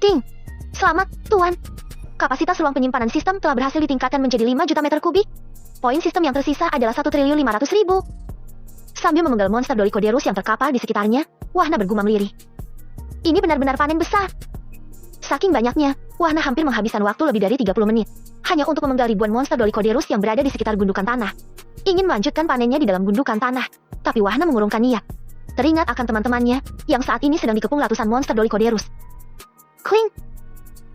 Ting. Selamat, Tuan. Kapasitas ruang penyimpanan sistem telah berhasil ditingkatkan menjadi 5 juta meter kubik. Poin sistem yang tersisa adalah 1.500.000. Sambil memenggal monster Dolichoderus yang terkapar di sekitarnya, Wahna bergumam lirih. Ini benar-benar panen besar. Saking banyaknya, Wahana hampir menghabiskan waktu lebih dari 30 menit. Hanya untuk memenggal ribuan monster Dolichoderus yang berada di sekitar gundukan tanah. Ingin melanjutkan panennya di dalam gundukan tanah. Tapi Wahana mengurungkan niat. Teringat akan teman-temannya, yang saat ini sedang dikepung ratusan monster Dolichoderus. Kling!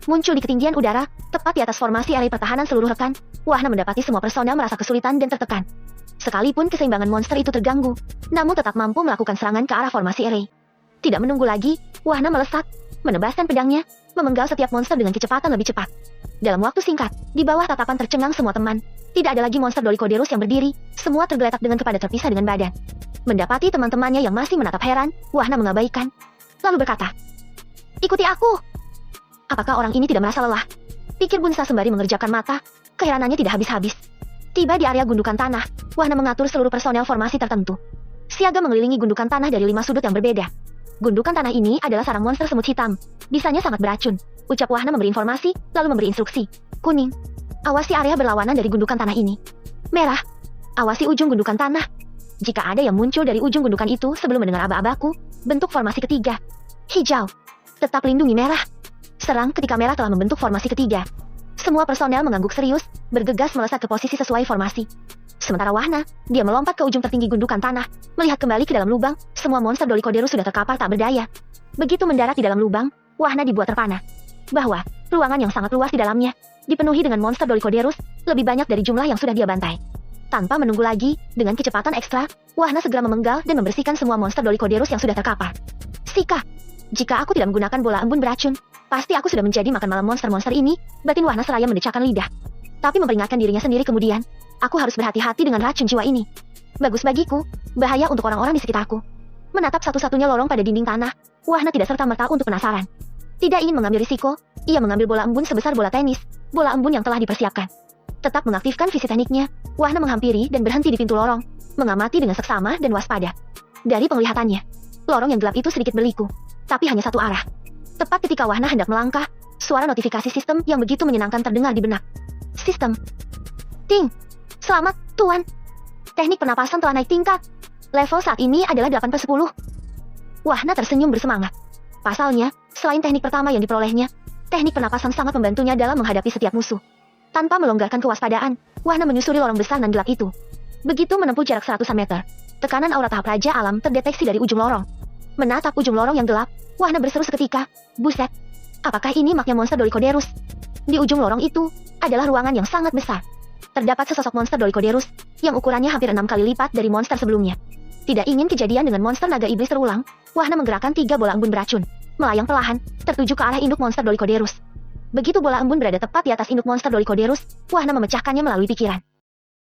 Muncul di ketinggian udara, tepat di atas formasi area pertahanan seluruh rekan, Wahana mendapati semua personel merasa kesulitan dan tertekan. Sekalipun keseimbangan monster itu terganggu, namun tetap mampu melakukan serangan ke arah formasi area. Tidak menunggu lagi, Wahana melesat, menebaskan pedangnya, memenggal setiap monster dengan kecepatan lebih cepat. Dalam waktu singkat, di bawah tatapan tercengang semua teman, tidak ada lagi monster Dolichoderus yang berdiri, semua tergeletak dengan kepada terpisah dengan badan. Mendapati teman-temannya yang masih menatap heran, Wahana mengabaikan, lalu berkata, "Ikuti aku!" Apakah orang ini tidak merasa lelah? Pikir Bunsa sembari mengerjapkan mata, keheranannya tidak habis-habis. Tiba di area gundukan tanah, Wahana mengatur seluruh personel formasi tertentu. Siaga mengelilingi gundukan tanah dari 5 sudut yang berbeda. Gundukan tanah ini adalah sarang monster semut hitam. Bisanya sangat beracun. Ucap Wahana memberi informasi, lalu memberi instruksi. Kuning. Awasi area berlawanan dari gundukan tanah ini. Merah. Awasi ujung gundukan tanah. Jika ada yang muncul dari ujung gundukan itu sebelum mendengar aba-abaku, bentuk formasi ketiga. Hijau. Tetap lindungi merah. Serang ketika merah telah membentuk formasi ketiga. Semua personel mengangguk serius, bergegas melesat ke posisi sesuai formasi. Sementara Wahana, dia melompat ke ujung tertinggi gundukan tanah, melihat kembali ke dalam lubang, semua monster Dolichoderus sudah terkapar tak berdaya. Begitu mendarat di dalam lubang, Wahana dibuat terpana. Bahwa, ruangan yang sangat luas di dalamnya, dipenuhi dengan monster Dolichoderus, lebih banyak dari jumlah yang sudah dia bantai. Tanpa menunggu lagi, dengan kecepatan ekstra, Wahana segera memenggal dan membersihkan semua monster Dolichoderus yang sudah terkapar. Sika! Jika aku tidak menggunakan bola embun beracun, pasti aku sudah menjadi makan malam monster-monster ini, batin Wahana seraya mendecakkan lidah. Tapi memperingatkan dirinya sendiri kemudian, aku harus berhati-hati dengan racun jiwa ini. Bagus bagiku, bahaya untuk orang-orang di sekitarku. Menatap satu-satunya lorong pada dinding tanah, Wahana tidak serta-merta untuk penasaran. Tidak ingin mengambil risiko, ia mengambil bola embun sebesar bola tenis, bola embun yang telah dipersiapkan. Tetap mengaktifkan visi tekniknya, Wahana menghampiri dan berhenti di pintu lorong, mengamati dengan seksama dan waspada. Dari penglihatannya, lorong yang gelap itu sedikit berliku, tapi hanya satu arah. Tepat ketika Wahana hendak melangkah, suara notifikasi sistem yang begitu menyenangkan terdengar di benak. Sistem. Ting. Selamat, Tuan. Teknik pernapasan telah naik tingkat. Level saat ini adalah 8/10. Wahana tersenyum bersemangat. Pasalnya, selain teknik pertama yang diperolehnya, teknik pernapasan sangat membantunya dalam menghadapi setiap musuh. Tanpa melonggarkan kewaspadaan, Wahana menyusuri lorong besar dan gelap itu. Begitu menempuh jarak 100 meter, tekanan aura tahap Raja Alam terdeteksi dari ujung lorong. Menatap ujung lorong yang gelap, Wahana berseru seketika, "Buset! Apakah ini maknya monster Dolichoderus?" Di ujung lorong itu, adalah ruangan yang sangat besar. Terdapat sesosok monster Dolichoderus, yang ukurannya hampir 6 kali lipat dari monster sebelumnya. Tidak ingin kejadian dengan monster naga iblis terulang, Wahana menggerakkan 3 bola embun beracun, melayang perlahan, tertuju ke arah induk monster Dolichoderus. Begitu bola embun berada tepat di atas induk monster Dolichoderus, Wahana memecahkannya melalui pikiran.